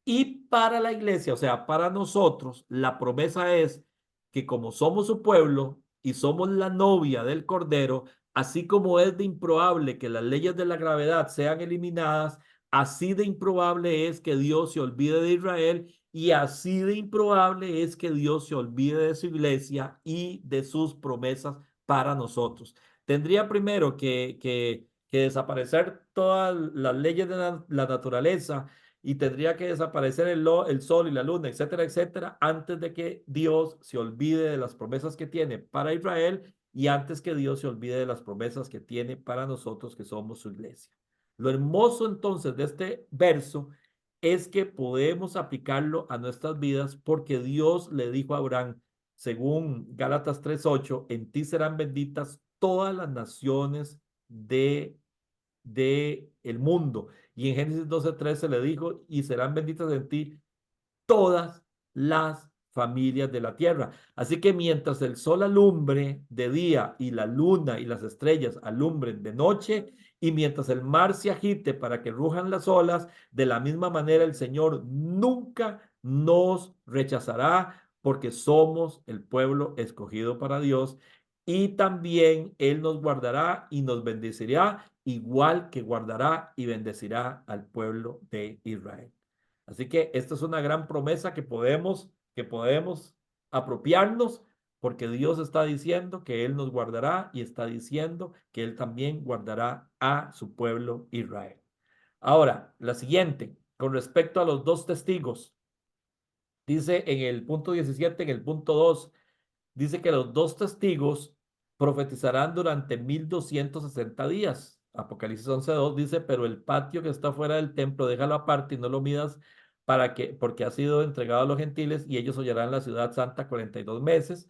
Y para la iglesia, o sea, para nosotros, la promesa es que como somos su pueblo y somos la novia del Cordero, así como es de improbable que las leyes de la gravedad sean eliminadas, así de improbable es que Dios se olvide de Israel y así de improbable es que Dios se olvide de su iglesia y de sus promesas para nosotros. Tendría primero que desaparecer todas las leyes de la naturaleza y tendría que desaparecer el sol y la luna, etcétera, etcétera, antes de que Dios se olvide de las promesas que tiene para Israel y antes que Dios se olvide de las promesas que tiene para nosotros que somos su iglesia. Lo hermoso entonces de este verso es que podemos aplicarlo a nuestras vidas porque Dios le dijo a Abraham, según Gálatas 3:8, en ti serán benditas todas las naciones de el mundo. Y en Génesis 12:13 le dijo, y serán benditas en ti todas las familias de la tierra. Así que mientras el sol alumbre de día y la luna y las estrellas alumbren de noche, y mientras el mar se agite para que rujan las olas, de la misma manera el Señor nunca nos rechazará porque somos el pueblo escogido para Dios y también Él nos guardará y nos bendecirá, igual que guardará y bendecirá al pueblo de Israel. Así que esta es una gran promesa que podemos apropiarnos porque Dios está diciendo que Él nos guardará y está diciendo que Él también guardará a su pueblo Israel. Ahora, la siguiente, con respecto a los dos testigos, dice en el punto 17, en el punto 2, dice que los dos testigos profetizarán durante 1260 días. Apocalipsis 11:2 dice, pero el patio que está fuera del templo, déjalo aparte y no lo midas porque ha sido entregado a los gentiles y ellos hollarán la ciudad santa 42 meses.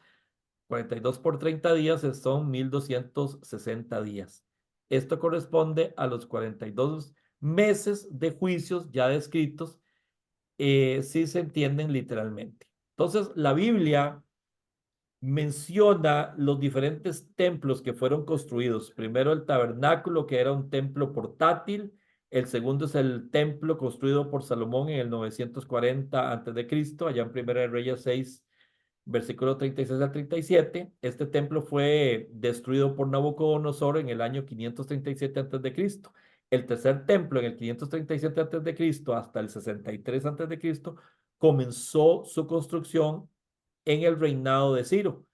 42 por 30 días son 1260 días. Esto corresponde a los 42 meses de juicios ya descritos, si se entienden literalmente. Entonces, la Biblia menciona los diferentes templos que fueron construidos. Primero el tabernáculo, que era un templo portátil. El segundo es el templo construido por Salomón en el 940 a.C., allá en Primera de Reyes 6, versículo 36 al 37. Este templo fue destruido por Nabucodonosor en el año 537 a.C. El tercer templo en el 537 a.C. hasta el 63 a.C. comenzó su construcción en el reinado de Ciro.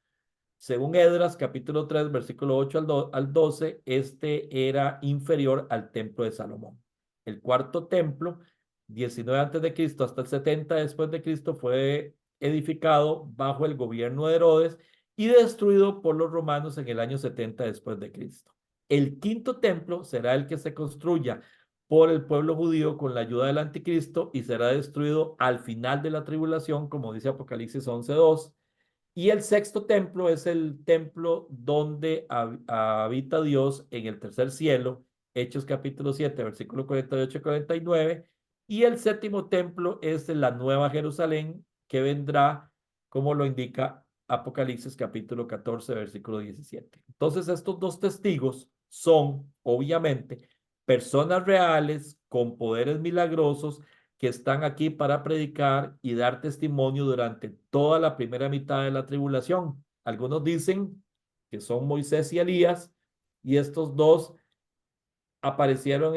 Según Esdras, capítulo 3, versículo 8 al 12, este era inferior al templo de Salomón. El cuarto templo, 19 antes de Cristo hasta el 70 después de Cristo, fue edificado bajo el gobierno de Herodes y destruido por los romanos en el año 70 después de Cristo. El quinto templo será el que se construya por el pueblo judío con la ayuda del anticristo y será destruido al final de la tribulación, como dice Apocalipsis 11:2. Y el sexto templo es el templo donde habita Dios en el tercer cielo, Hechos capítulo 7, versículo 48 y 49. Y el séptimo templo es la Nueva Jerusalén, que vendrá, como lo indica Apocalipsis capítulo 14, versículo 17. Entonces, estos dos testigos son, obviamente, personas reales con poderes milagrosos que están aquí para predicar y dar testimonio durante toda la primera mitad de la tribulación. Algunos dicen que son Moisés y Elías, y estos dos aparecieron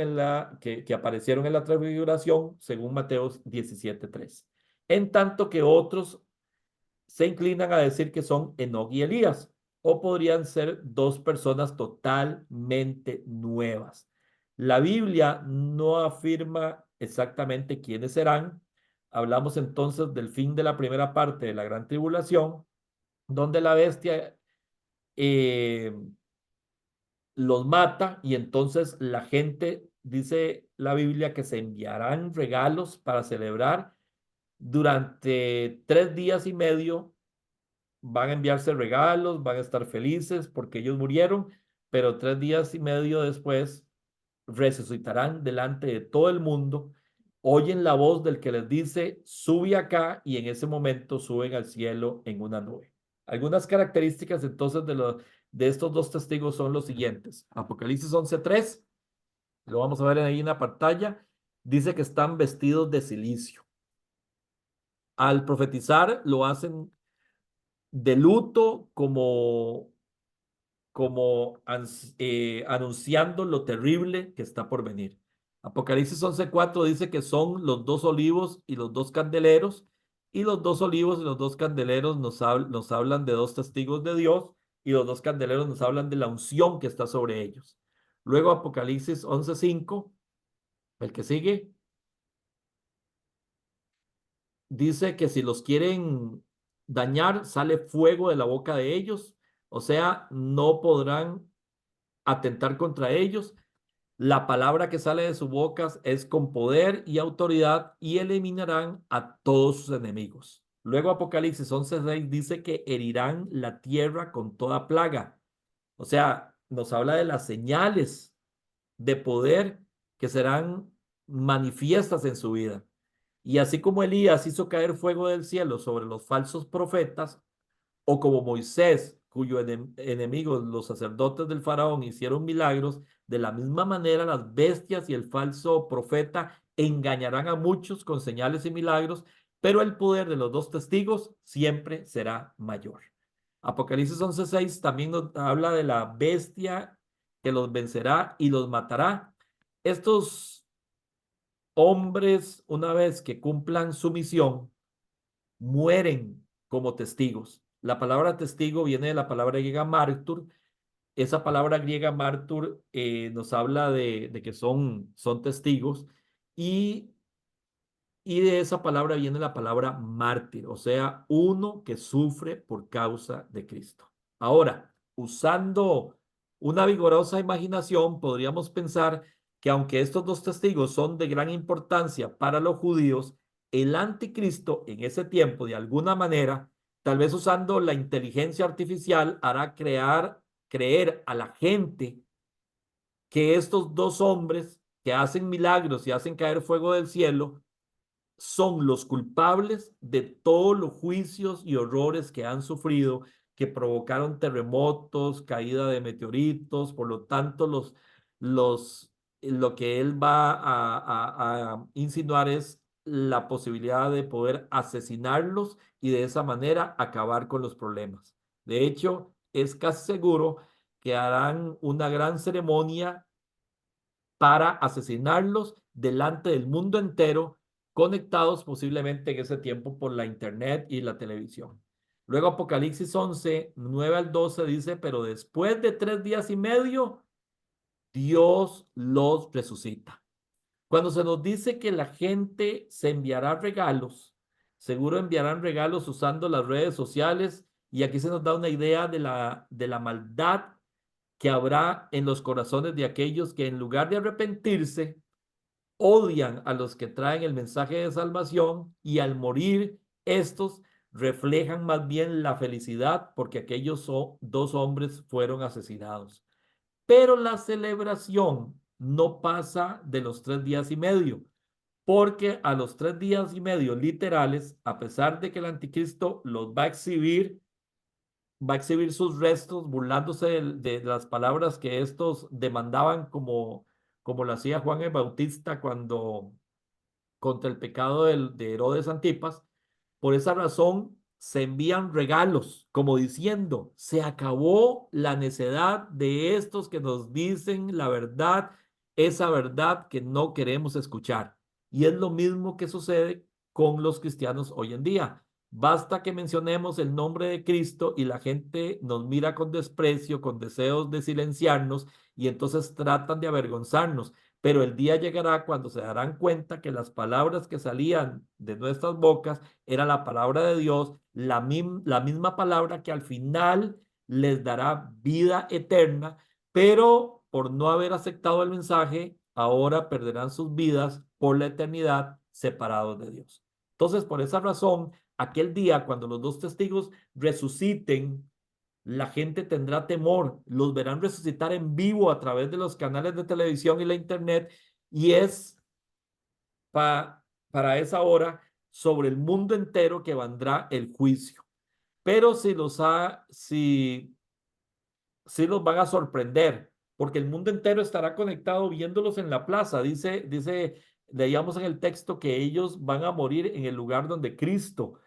que aparecieron en la transfiguración, según Mateo 17:3. En tanto que otros se inclinan a decir que son Enoc y Elías, o podrían ser dos personas totalmente nuevas. La Biblia no afirma exactamente quiénes serán. Hablamos entonces del fin de la primera parte de la gran tribulación, donde la bestia eh, los mata y entonces la gente, dice la Biblia, que se enviarán regalos para celebrar durante 3 días y medio. Van a enviarse regalos, van a estar felices porque ellos murieron, pero 3 días y medio después resucitarán delante de todo el mundo, oyen la voz del que les dice, sube acá, y en ese momento suben al cielo en una nube. Algunas características entonces de estos dos testigos son los siguientes. Apocalipsis 11:3, lo vamos a ver ahí en la pantalla, dice que están vestidos de silicio. Al profetizar lo hacen de luto, como anunciando lo terrible que está por venir. Apocalipsis 11:4 dice que son los dos olivos y los dos candeleros, y los dos olivos y los dos candeleros nos hablan de dos testigos de Dios, y los dos candeleros nos hablan de la unción que está sobre ellos. Luego Apocalipsis 11:5, el que sigue, dice que si los quieren dañar, sale fuego de la boca de ellos, o sea, no podrán atentar contra ellos. La palabra que sale de sus bocas es con poder y autoridad y eliminarán a todos sus enemigos. Luego Apocalipsis 11:6 dice que herirán la tierra con toda plaga. O sea, nos habla de las señales de poder que serán manifiestas en su vida. Y así como Elías hizo caer fuego del cielo sobre los falsos profetas, o como Moisés, cuyos enemigos, los sacerdotes del faraón, hicieron milagros, de la misma manera las bestias y el falso profeta engañarán a muchos con señales y milagros, pero el poder de los dos testigos siempre será mayor. Apocalipsis 11:6 también nos habla de la bestia que los vencerá y los matará. Estos hombres, una vez que cumplan su misión, mueren como testigos. La palabra testigo viene de la palabra griega mártur. Esa palabra griega mártur nos habla de que son testigos, y, y de esa palabra viene la palabra mártir, o sea, uno que sufre por causa de Cristo. Ahora, usando una vigorosa imaginación, podríamos pensar que aunque estos dos testigos son de gran importancia para los judíos, el anticristo en ese tiempo, de alguna manera, tal vez usando la inteligencia artificial, hará creer a la gente que estos dos hombres que hacen milagros y hacen caer fuego del cielo son los culpables de todos los juicios y horrores que han sufrido, que provocaron terremotos, caída de meteoritos. Por lo tanto, lo que él va a insinuar es la posibilidad de poder asesinarlos y de esa manera acabar con los problemas. De hecho, es casi seguro que harán una gran ceremonia para asesinarlos delante del mundo entero, conectados posiblemente en ese tiempo por la internet y la televisión. Luego Apocalipsis 11, 9 al 12 dice, pero después de 3 días y medio, Dios los resucita. Cuando se nos dice que la gente se enviará regalos, seguro enviarán regalos usando las redes sociales y aquí se nos da una idea de la maldad que habrá en los corazones de aquellos que en lugar de arrepentirse, odian a los que traen el mensaje de salvación y al morir estos reflejan más bien la felicidad porque aquellos dos hombres fueron asesinados. Pero la celebración no pasa de los 3 días y medio, porque a los 3 días y medio literales, a pesar de que el anticristo los va a exhibir sus restos burlándose de las palabras que estos demandaban como lo hacía Juan el Bautista cuando contra el pecado de Herodes Antipas. Por esa razón se envían regalos, como diciendo, se acabó la necedad de estos que nos dicen la verdad, esa verdad que no queremos escuchar. Y es lo mismo que sucede con los cristianos hoy en día. Basta que mencionemos el nombre de Cristo y la gente nos mira con desprecio, con deseos de silenciarnos y entonces tratan de avergonzarnos. Pero el día llegará cuando se darán cuenta que las palabras que salían de nuestras bocas era la palabra de Dios, la misma palabra que al final les dará vida eterna, pero por no haber aceptado el mensaje, ahora perderán sus vidas por la eternidad separados de Dios. Entonces, por esa razón, aquel día, cuando los dos testigos resuciten, la gente tendrá temor, los verán resucitar en vivo a través de los canales de televisión y la internet, y es para esa hora sobre el mundo entero que vendrá el juicio. Pero si los van a sorprender, porque el mundo entero estará conectado viéndolos en la plaza. Leíamos en el texto que ellos van a morir en el lugar donde Cristo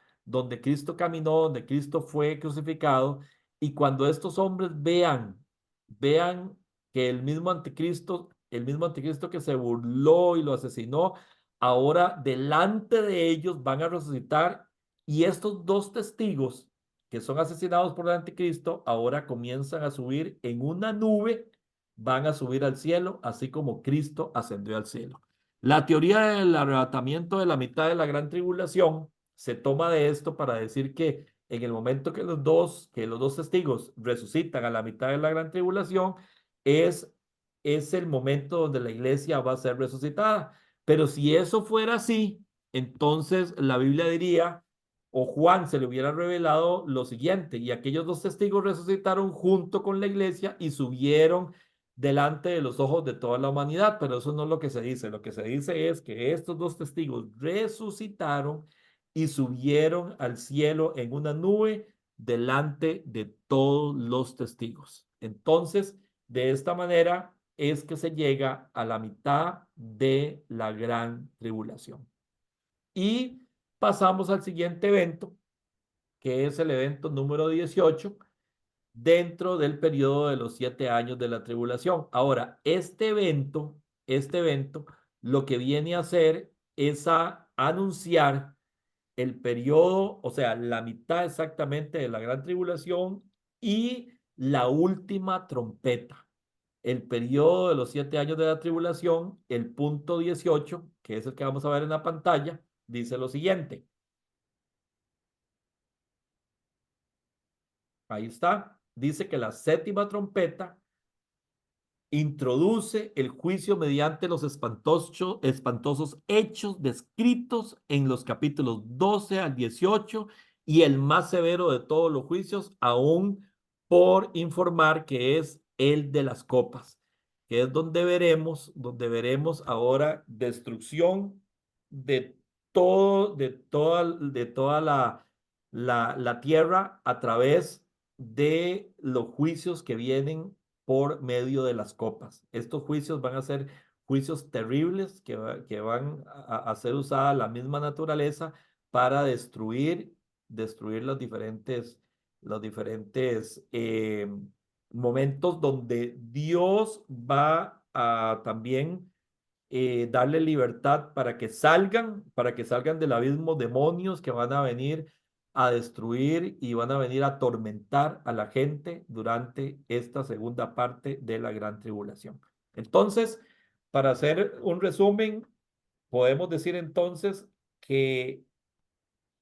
caminó, donde Cristo fue crucificado. Y cuando estos hombres vean que el mismo anticristo que se burló y lo asesinó, ahora delante de ellos van a resucitar y estos dos testigos que son asesinados por el anticristo, ahora comienzan a subir en una nube, van a subir al cielo, así como Cristo ascendió al cielo. La teoría del arrebatamiento de la mitad de la gran tribulación se toma de esto para decir que en el momento que los dos testigos resucitan a la mitad de la gran tribulación, es, es el momento donde la iglesia va a ser resucitada. Pero si eso fuera así, entonces la Biblia diría o Juan se le hubiera revelado lo siguiente, y aquellos dos testigos resucitaron junto con la iglesia y subieron delante de los ojos de toda la humanidad, pero eso no es lo que se dice. Lo que se dice es que estos dos testigos resucitaron y subieron al cielo en una nube delante de todos los testigos. Entonces, de esta manera es que se llega a la mitad de la gran tribulación. Y pasamos al siguiente evento, que es el evento número 18 dentro del periodo de los 7 años de la tribulación. Ahora, este evento, lo que viene a hacer es a anunciar el periodo, o sea, la mitad exactamente de la gran tribulación y la última trompeta. El periodo de los 7 años de la tribulación, el punto 18, que es el que vamos a ver en la pantalla, dice lo siguiente. Ahí está. Dice que la séptima trompeta introduce el juicio mediante los espantosos hechos descritos en los capítulos 12 al 18 y el más severo de todos los juicios, aún por informar que es el de las copas, que es donde veremos ahora destrucción de toda la tierra a través de los juicios que vienen por medio de las copas. Estos juicios van a ser juicios terribles que van a ser usada la misma naturaleza para destruir los diferentes momentos donde Dios va a también darle libertad para que salgan del abismo demonios que van a venir a destruir y van a venir a atormentar a la gente durante esta segunda parte de la gran tribulación. Entonces, para hacer un resumen, podemos decir entonces que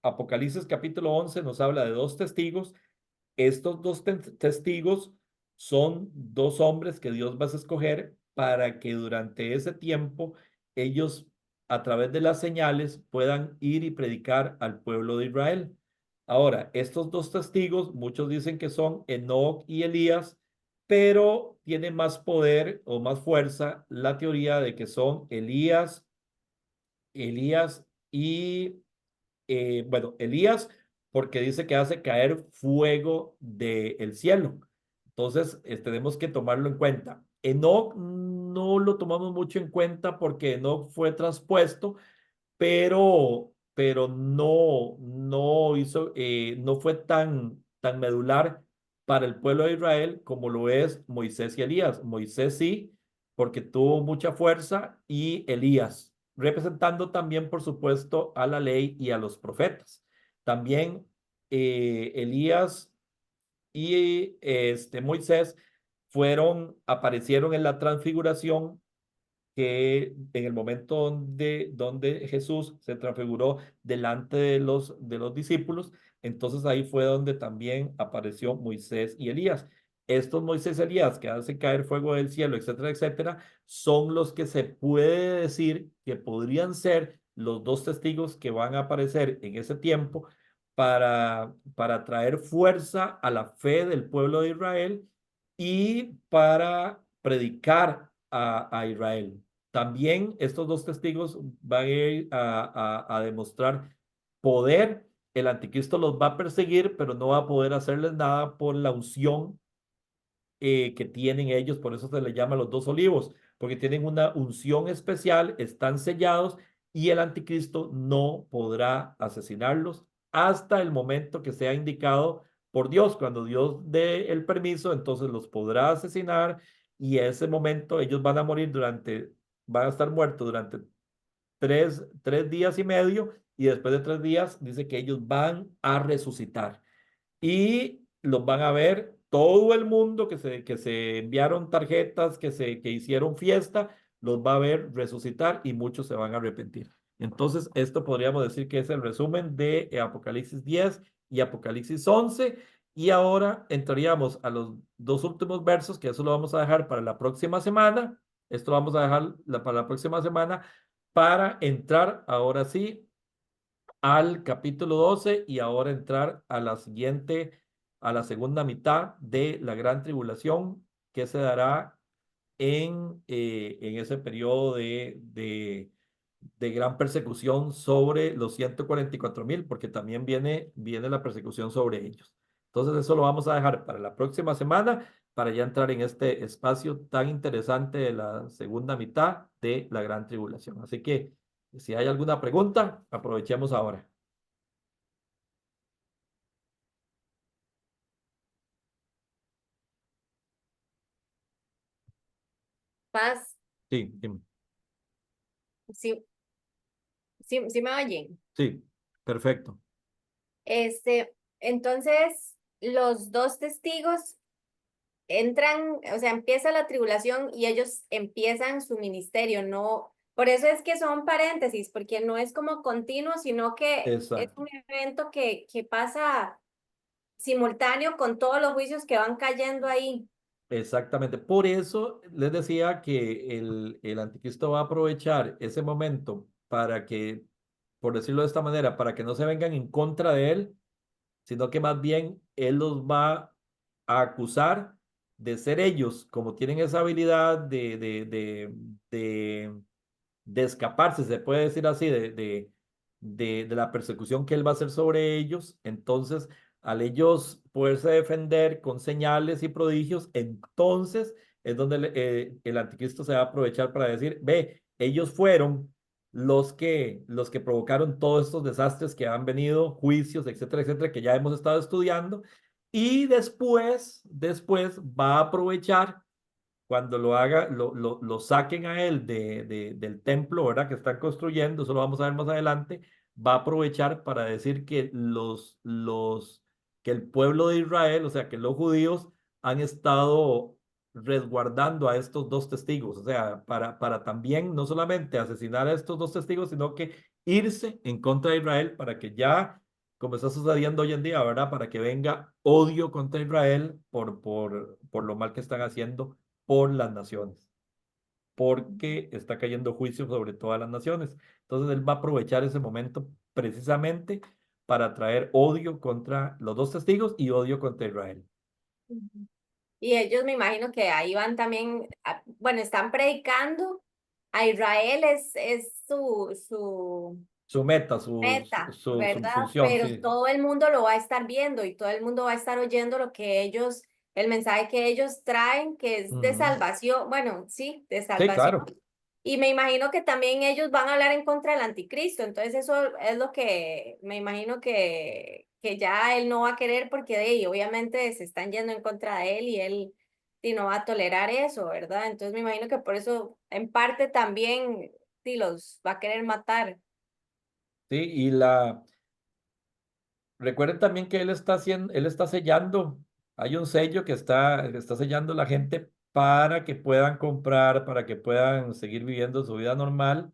Apocalipsis capítulo 11 nos habla de dos testigos. Estos dos testigos son dos hombres que Dios va a escoger para que durante ese tiempo ellos, a través de las señales, puedan ir y predicar al pueblo de Israel. Ahora, estos dos testigos, muchos dicen que son Enoc y Elías, pero tiene más poder o más fuerza la teoría de que son Elías y bueno, Elías, porque dice que hace caer fuego del cielo. Entonces, tenemos que tomarlo en cuenta. Enoc no lo tomamos mucho en cuenta porque Enoc fue traspuesto, pero no hizo, no fue tan medular para el pueblo de Israel como lo es Moisés y Elías. Moisés sí, porque tuvo mucha fuerza, y Elías, representando también, por supuesto, a la ley y a los profetas. También Elías y Moisés aparecieron en la transfiguración, que en el momento donde Jesús se transfiguró delante de los discípulos, entonces ahí fue donde también apareció Moisés y Elías. Estos Moisés y Elías que hacen caer fuego del cielo, etcétera, etcétera, son los que se puede decir que podrían ser los dos testigos que van a aparecer en ese tiempo para traer fuerza a la fe del pueblo de Israel y para predicar a Israel. También estos dos testigos van a ir a demostrar poder. El anticristo los va a perseguir, pero no va a poder hacerles nada por la unción que tienen ellos. Por eso se les llama los dos olivos, porque tienen una unción especial, están sellados, y el anticristo no podrá asesinarlos hasta el momento que sea indicado por Dios. Cuando Dios dé el permiso, entonces los podrá asesinar, y en ese momento ellos van a estar muertos durante tres días y medio, y después de 3 días dice que ellos van a resucitar y los van a ver todo el mundo que se enviaron tarjetas, que hicieron fiesta, los va a ver resucitar, y muchos se van a arrepentir. Entonces, esto podríamos decir que es el resumen de Apocalipsis 10 y Apocalipsis 11. Y ahora entraríamos a los dos últimos versos, que eso lo vamos a dejar para la próxima semana. Esto lo vamos a dejar para la próxima semana, para entrar ahora sí al capítulo 12, y ahora entrar a la segunda mitad de la gran tribulación, que se dará en ese periodo de gran persecución sobre los 144,000, porque también viene la persecución sobre ellos. Entonces, eso lo vamos a dejar para la próxima semana, para ya entrar en este espacio tan interesante de la segunda mitad de la gran tribulación. Así que, si hay alguna pregunta, aprovechemos ahora. Paz, Sí, dime. sí, sí, sí me oyen. Sí, perfecto. Entonces, los dos testigos entran, o sea, empieza la tribulación y ellos empiezan su ministerio, no, por eso es que son paréntesis, porque no es como continuo, sino que es Exacto. un evento que pasa simultáneo con todos los juicios que van cayendo ahí. Exactamente. Por eso les decía que el anticristo va a aprovechar ese momento para que, por decirlo de esta manera, para que no se vengan en contra de él, sino que más bien él los va a acusar de ser ellos, como tienen esa habilidad de, de escaparse, se puede decir así, de la persecución que él va a hacer sobre ellos. Entonces, al ellos poderse defender con señales y prodigios, entonces es donde el anticristo se va a aprovechar para decir, ve, ellos fueron los que provocaron todos estos desastres que han venido, juicios, etcétera, etcétera, que ya hemos estado estudiando. Y después va a aprovechar cuando lo haga, lo saquen a él del templo, ¿verdad? Que están construyendo, eso lo vamos a ver más adelante, va a aprovechar para decir que que el pueblo de Israel, o sea, que los judíos han estado resguardando a estos dos testigos, o sea, para también no solamente asesinar a estos dos testigos, sino que irse en contra de Israel para que ya, como está sucediendo hoy en día, ¿verdad? Para que venga odio contra Israel por lo mal que están haciendo por las naciones, porque está cayendo juicio sobre todas las naciones. Entonces él va a aprovechar ese momento precisamente para traer odio contra los dos testigos y odio contra Israel. Ujú. Y ellos me imagino que ahí van también, bueno, están predicando a Israel, es su Su meta, meta, su ¿verdad? función, Pero sí. todo el mundo lo va a estar viendo y todo el mundo va a estar oyendo lo que ellos, el mensaje que ellos traen, que es de Ujú. salvación, bueno, sí, de Sí, salvación. claro. Y me imagino que también ellos van a hablar en contra del anticristo, entonces eso es lo que me imagino que ya él no va a querer porque de ahí obviamente se están yendo en contra de él y él sí, no va a tolerar eso, ¿verdad? Entonces me imagino que por eso en parte también sí los va a querer matar. Sí, recuerden también que él está haciendo, él está sellando, hay un sello que está sellando la gente para que puedan comprar, para que puedan seguir viviendo su vida normal,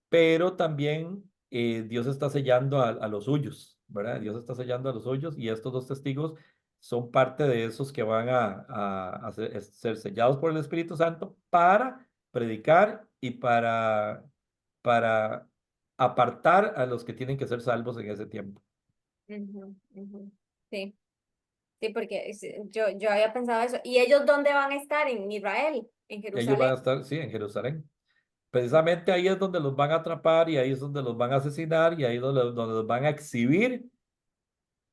pero también Dios está sellando a los suyos, ¿verdad? Dios está sellando a los suyos y estos dos testigos son parte de esos que van a ser sellados por el Espíritu Santo para predicar y para apartar a los que tienen que ser salvos en ese tiempo. Ujú, ujú. Sí, sí, porque yo había pensado eso. ¿Y ellos dónde van a estar? ¿En Israel? ¿En Ellos Jerusalén? van a estar, sí, en Jerusalén. Precisamente ahí es donde los van a atrapar y ahí es donde los van a asesinar y ahí es donde los van a exhibir.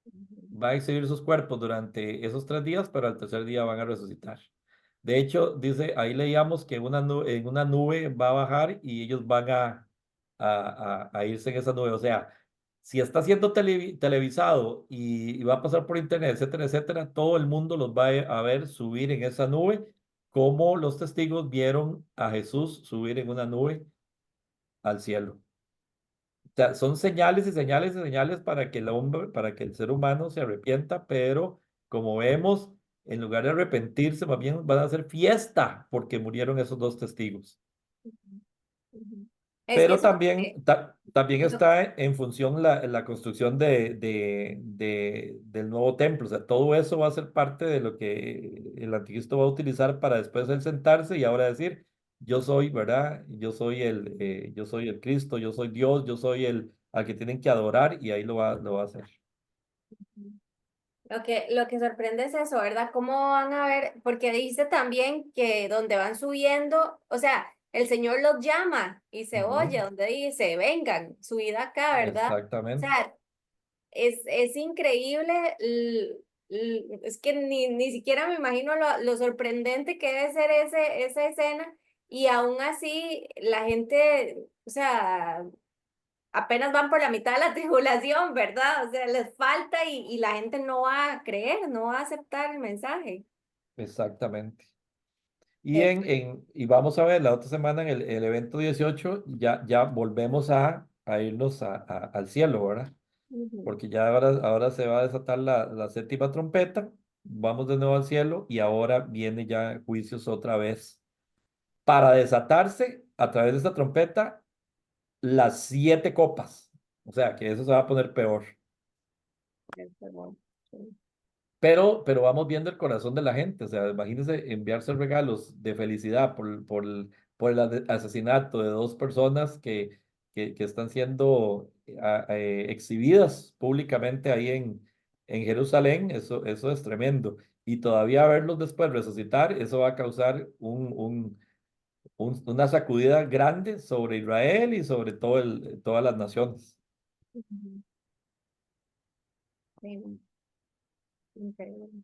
Ujú, Va a exhibir sus cuerpos durante esos 3 días, pero al tercer día van a resucitar. De hecho, dice, ahí leíamos que en una nube va a bajar y ellos van a irse en esa nube. O sea, si está siendo televisado y va a pasar por internet, etcétera, etcétera, todo el mundo los va a ver subir en esa nube, como los testigos vieron a Jesús subir en una nube al cielo. O sea, son señales y señales y señales para que el hombre, para que el ser humano se arrepienta, pero como vemos, en lugar de arrepentirse, más bien van a hacer fiesta porque murieron esos dos testigos. ujú, ujú. Es que Pero eso, también, también eso- está en función la construcción del nuevo templo. O sea, todo eso va a ser parte de lo que el anticristo va a utilizar para después él sentarse y ahora decir, yo soy, ¿verdad? Yo soy el Cristo, yo soy Dios, yo soy el al que tienen que adorar y ahí lo va a hacer. lo que sorprende es eso, ¿verdad? ¿Cómo van a ver? Porque dice también que donde van subiendo, o sea, el Señor los llama y se oye, Ujú. donde dice, vengan, subid acá, ¿verdad? O Exactamente, sea, es increíble, es que ni siquiera me imagino lo sorprendente que debe ser esa escena y aún así la gente, o sea, apenas van por la mitad de la tribulación, ¿verdad? O sea, les falta y la gente no va a creer, no va a aceptar el mensaje. exactamente. Eh, Y vamos a ver la otra semana en el evento 18 ya volvemos a irnos al cielo, ¿verdad? Ujú, Porque ya ahora se va a desatar la séptima trompeta, vamos de nuevo al cielo y ahora viene ya juicios otra vez para desatarse a través de esta trompeta las 7 copas. O sea que eso se va a poner peor. perdón, sí. Pero vamos viendo el corazón de la gente. O sea, imagínense enviarse regalos de felicidad por el asesinato de dos personas que están siendo exhibidas públicamente ahí en Jerusalén. Eso es tremendo. Y todavía verlos después resucitar, eso va a causar una sacudida grande sobre Israel y sobre todas las naciones. Ujú, sí, increíble.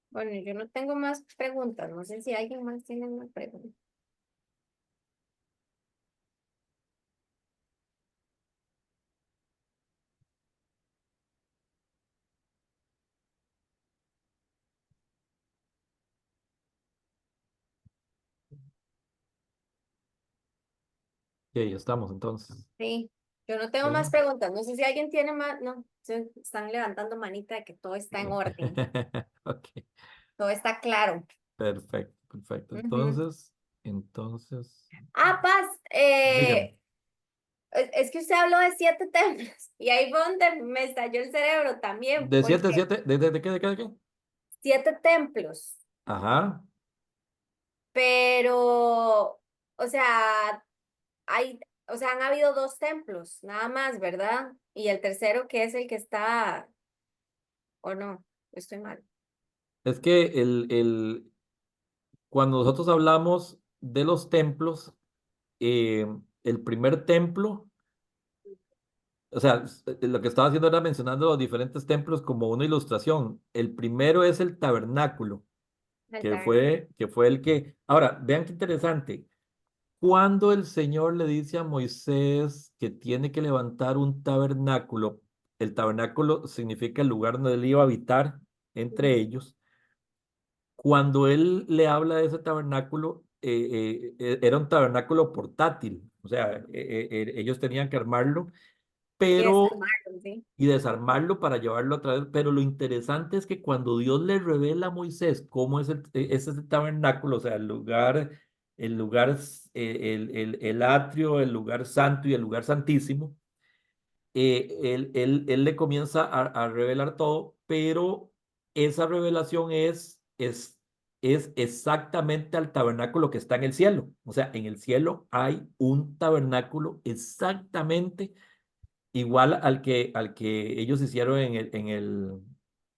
Bueno, yo no tengo más preguntas, no sé si alguien más tiene una pregunta. estamos entonces. Sí, yo no tengo más Sí. preguntas. No sé si alguien tiene más. No, están levantando manita de que todo está en orden, Ok, todo está claro. perfecto, perfecto. Ujú. Entonces, Ah, Paz, dígame. es que usted habló de 7 templos y ahí fue donde me estalló el cerebro también, De siete, porque siete, de qué, de qué? 7 templos, Ajá. pero, o sea, hay, o sea, han habido 2 templos, nada más, ¿verdad? Y el tercero que es el que está, o no, estoy mal. Es que cuando nosotros hablamos de los templos, eh, el primer templo, o sea, lo que estaba haciendo era mencionando los diferentes templos como una ilustración. El primero es el tabernáculo, El que fue el que... Ahora, vean qué interesante. Cuando el Señor le dice a Moisés que tiene que levantar un tabernáculo, el tabernáculo significa el lugar donde él iba a habitar entre Ujú. ellos. Cuando él le habla de ese tabernáculo, era un tabernáculo portátil, o sea, ellos tenían que armarlo, Y pero desarmarlo, sí. y desarmarlo para llevarlo a través. Pero lo interesante es que cuando Dios le revela a Moisés cómo es ese tabernáculo, o sea, el atrio, el lugar santo y el lugar santísimo, él le comienza a revelar todo, pero esa revelación es exactamente al tabernáculo que está en el cielo. O sea, en el cielo hay un tabernáculo exactamente igual al que ellos hicieron en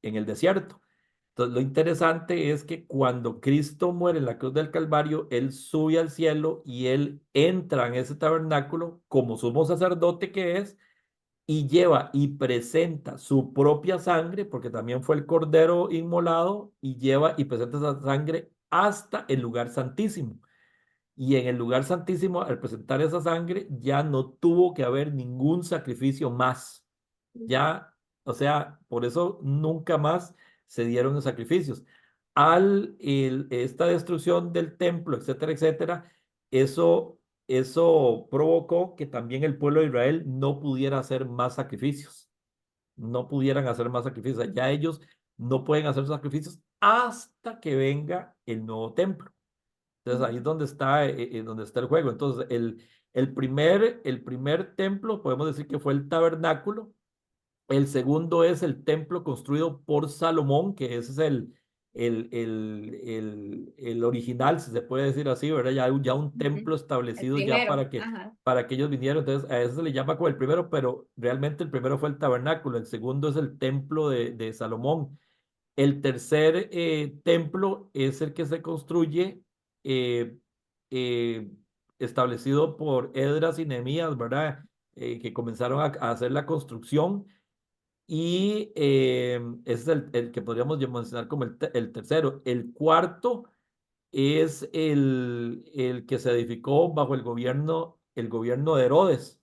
el desierto. Entonces, lo interesante es que cuando Cristo muere en la cruz del Calvario, Él sube al cielo y Él entra en ese tabernáculo como sumo sacerdote que es y lleva y presenta su propia sangre, porque también fue el cordero inmolado, y lleva y presenta esa sangre hasta el lugar santísimo. Y en el lugar santísimo, al presentar esa sangre, ya no tuvo que haber ningún sacrificio más. Ya, o sea, por eso nunca más se dieron los sacrificios. Esta destrucción del templo, etcétera, etcétera, eso provocó que también el pueblo de Israel no pudiera hacer más sacrificios, no pudieran hacer más sacrificios. Ya ellos no pueden hacer sacrificios hasta que venga el nuevo templo. Entonces ahí es donde está el juego. Entonces el primer templo, podemos decir que fue el tabernáculo. El segundo es el templo construido por Salomón, que ese es el original, si se puede decir así, ¿verdad? Ya un Ujú. templo El establecido ya primero, ajá. para que ellos vinieran. Entonces, a eso se le llama como el primero, pero realmente el primero fue el tabernáculo. El segundo es el templo de Salomón. El tercer templo es el que se construye, eh, eh, establecido por Esdras y Nehemías, ¿verdad? Que comenzaron a hacer la construcción y ese es el que podríamos ya mencionar como el tercero. El cuarto es el que se edificó bajo el gobierno de Herodes,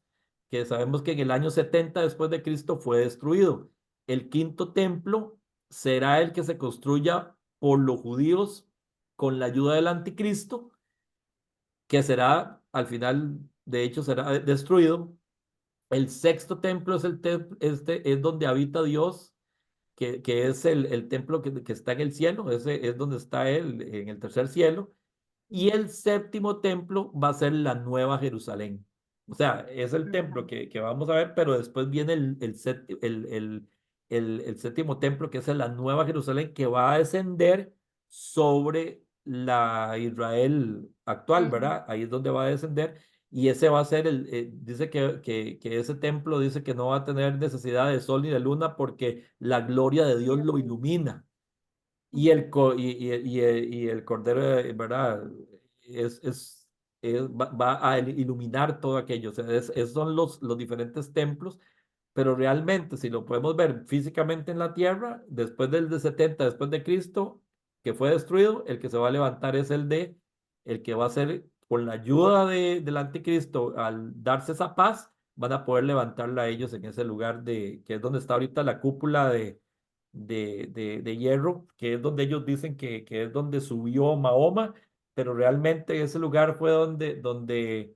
que sabemos que en el año 70 después de Cristo fue destruido. El quinto templo será el que se construya por los judíos con la ayuda del anticristo, que será, al final, de hecho, será destruido. El sexto templo es donde habita Dios, que es el templo que está en el cielo, ese es donde está Él, en el tercer cielo. Y el séptimo templo va a ser la Nueva Jerusalén. O sea, es el templo que vamos a ver, pero después viene el séptimo templo, que es la Nueva Jerusalén, que va a descender sobre la Israel actual, Ujú. ¿verdad? Ahí es donde va a descender. Y ese va a ser dice que ese templo dice que no va a tener necesidad de sol ni de luna porque la gloria de Dios lo ilumina. Y Ujú. el Cordero, ¿verdad? Es, es, va a iluminar todo aquello. O sea, son los diferentes templos, pero realmente, si lo podemos ver físicamente en la tierra, después del de 70 después de Cristo, que fue destruido, el que se va a levantar es el que va a ser, con la ayuda del anticristo, al darse esa paz, van a poder levantarla a ellos en ese lugar que es donde está ahorita la cúpula de hierro, que es donde ellos dicen que es donde subió Mahoma, pero realmente ese lugar fue donde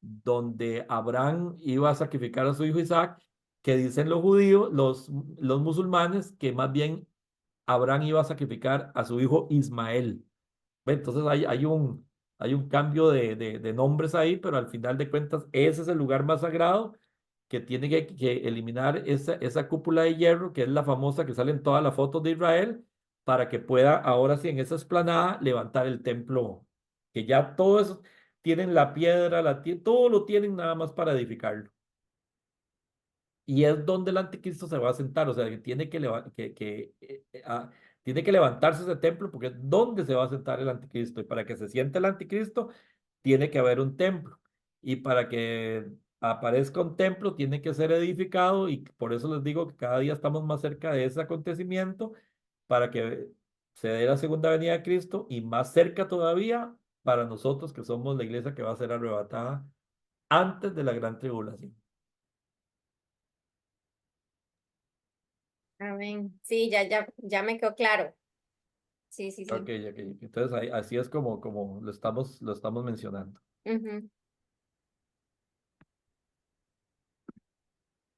donde Abraham iba a sacrificar a su hijo Isaac, que dicen los judíos, los musulmanes, que más bien Abraham iba a sacrificar a su hijo Ismael. Ve, entonces hay un cambio de nombres ahí, pero al final de cuentas ese es el lugar más sagrado que tiene que eliminar esa cúpula de hierro, que es la famosa que sale en todas las fotos de Israel, para que pueda ahora sí en esa explanada levantar el templo, que ya todo eso tienen la piedra, todo lo tienen nada más para edificarlo. Y es donde el anticristo se va a sentar, o sea, que tiene que, tiene que levantarse ese templo porque es donde se va a sentar el anticristo. Y para que se siente el anticristo, tiene que haber un templo. Y para que aparezca un templo, tiene que ser edificado. Y por eso les digo que cada día estamos más cerca de ese acontecimiento para que se dé la segunda venida de Cristo y más cerca todavía para nosotros que somos la iglesia que va a ser arrebatada antes de la gran tribulación. Amén. Sí, ya me quedó claro. Sí, sí, Ok, sí. ok. Entonces así es como lo estamos mencionando. Ujú.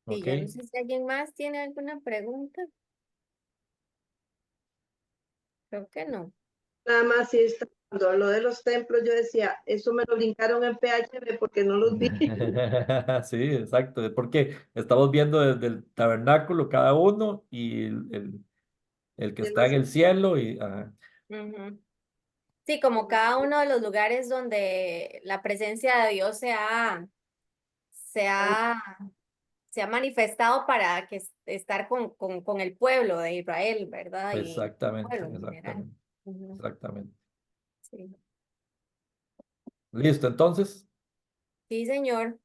Sí, Ok. yo no sé si alguien más tiene alguna pregunta. Creo que no. Nada más si está, cuando habló de los templos, yo decía, eso me lo brincaron en PHB porque no los vi. Sí, exacto. Porque estamos viendo desde el tabernáculo cada uno y el que Yo está no en sé. el cielo y Ujú. Sí, como cada uno de los lugares donde la presencia de Dios se ha, se ha manifestado para que estar con el pueblo de Israel, ¿verdad? Y el exactamente, pueblo en general. exactamente, Ujú. exactamente. Sí. Listo, entonces. Sí, señor.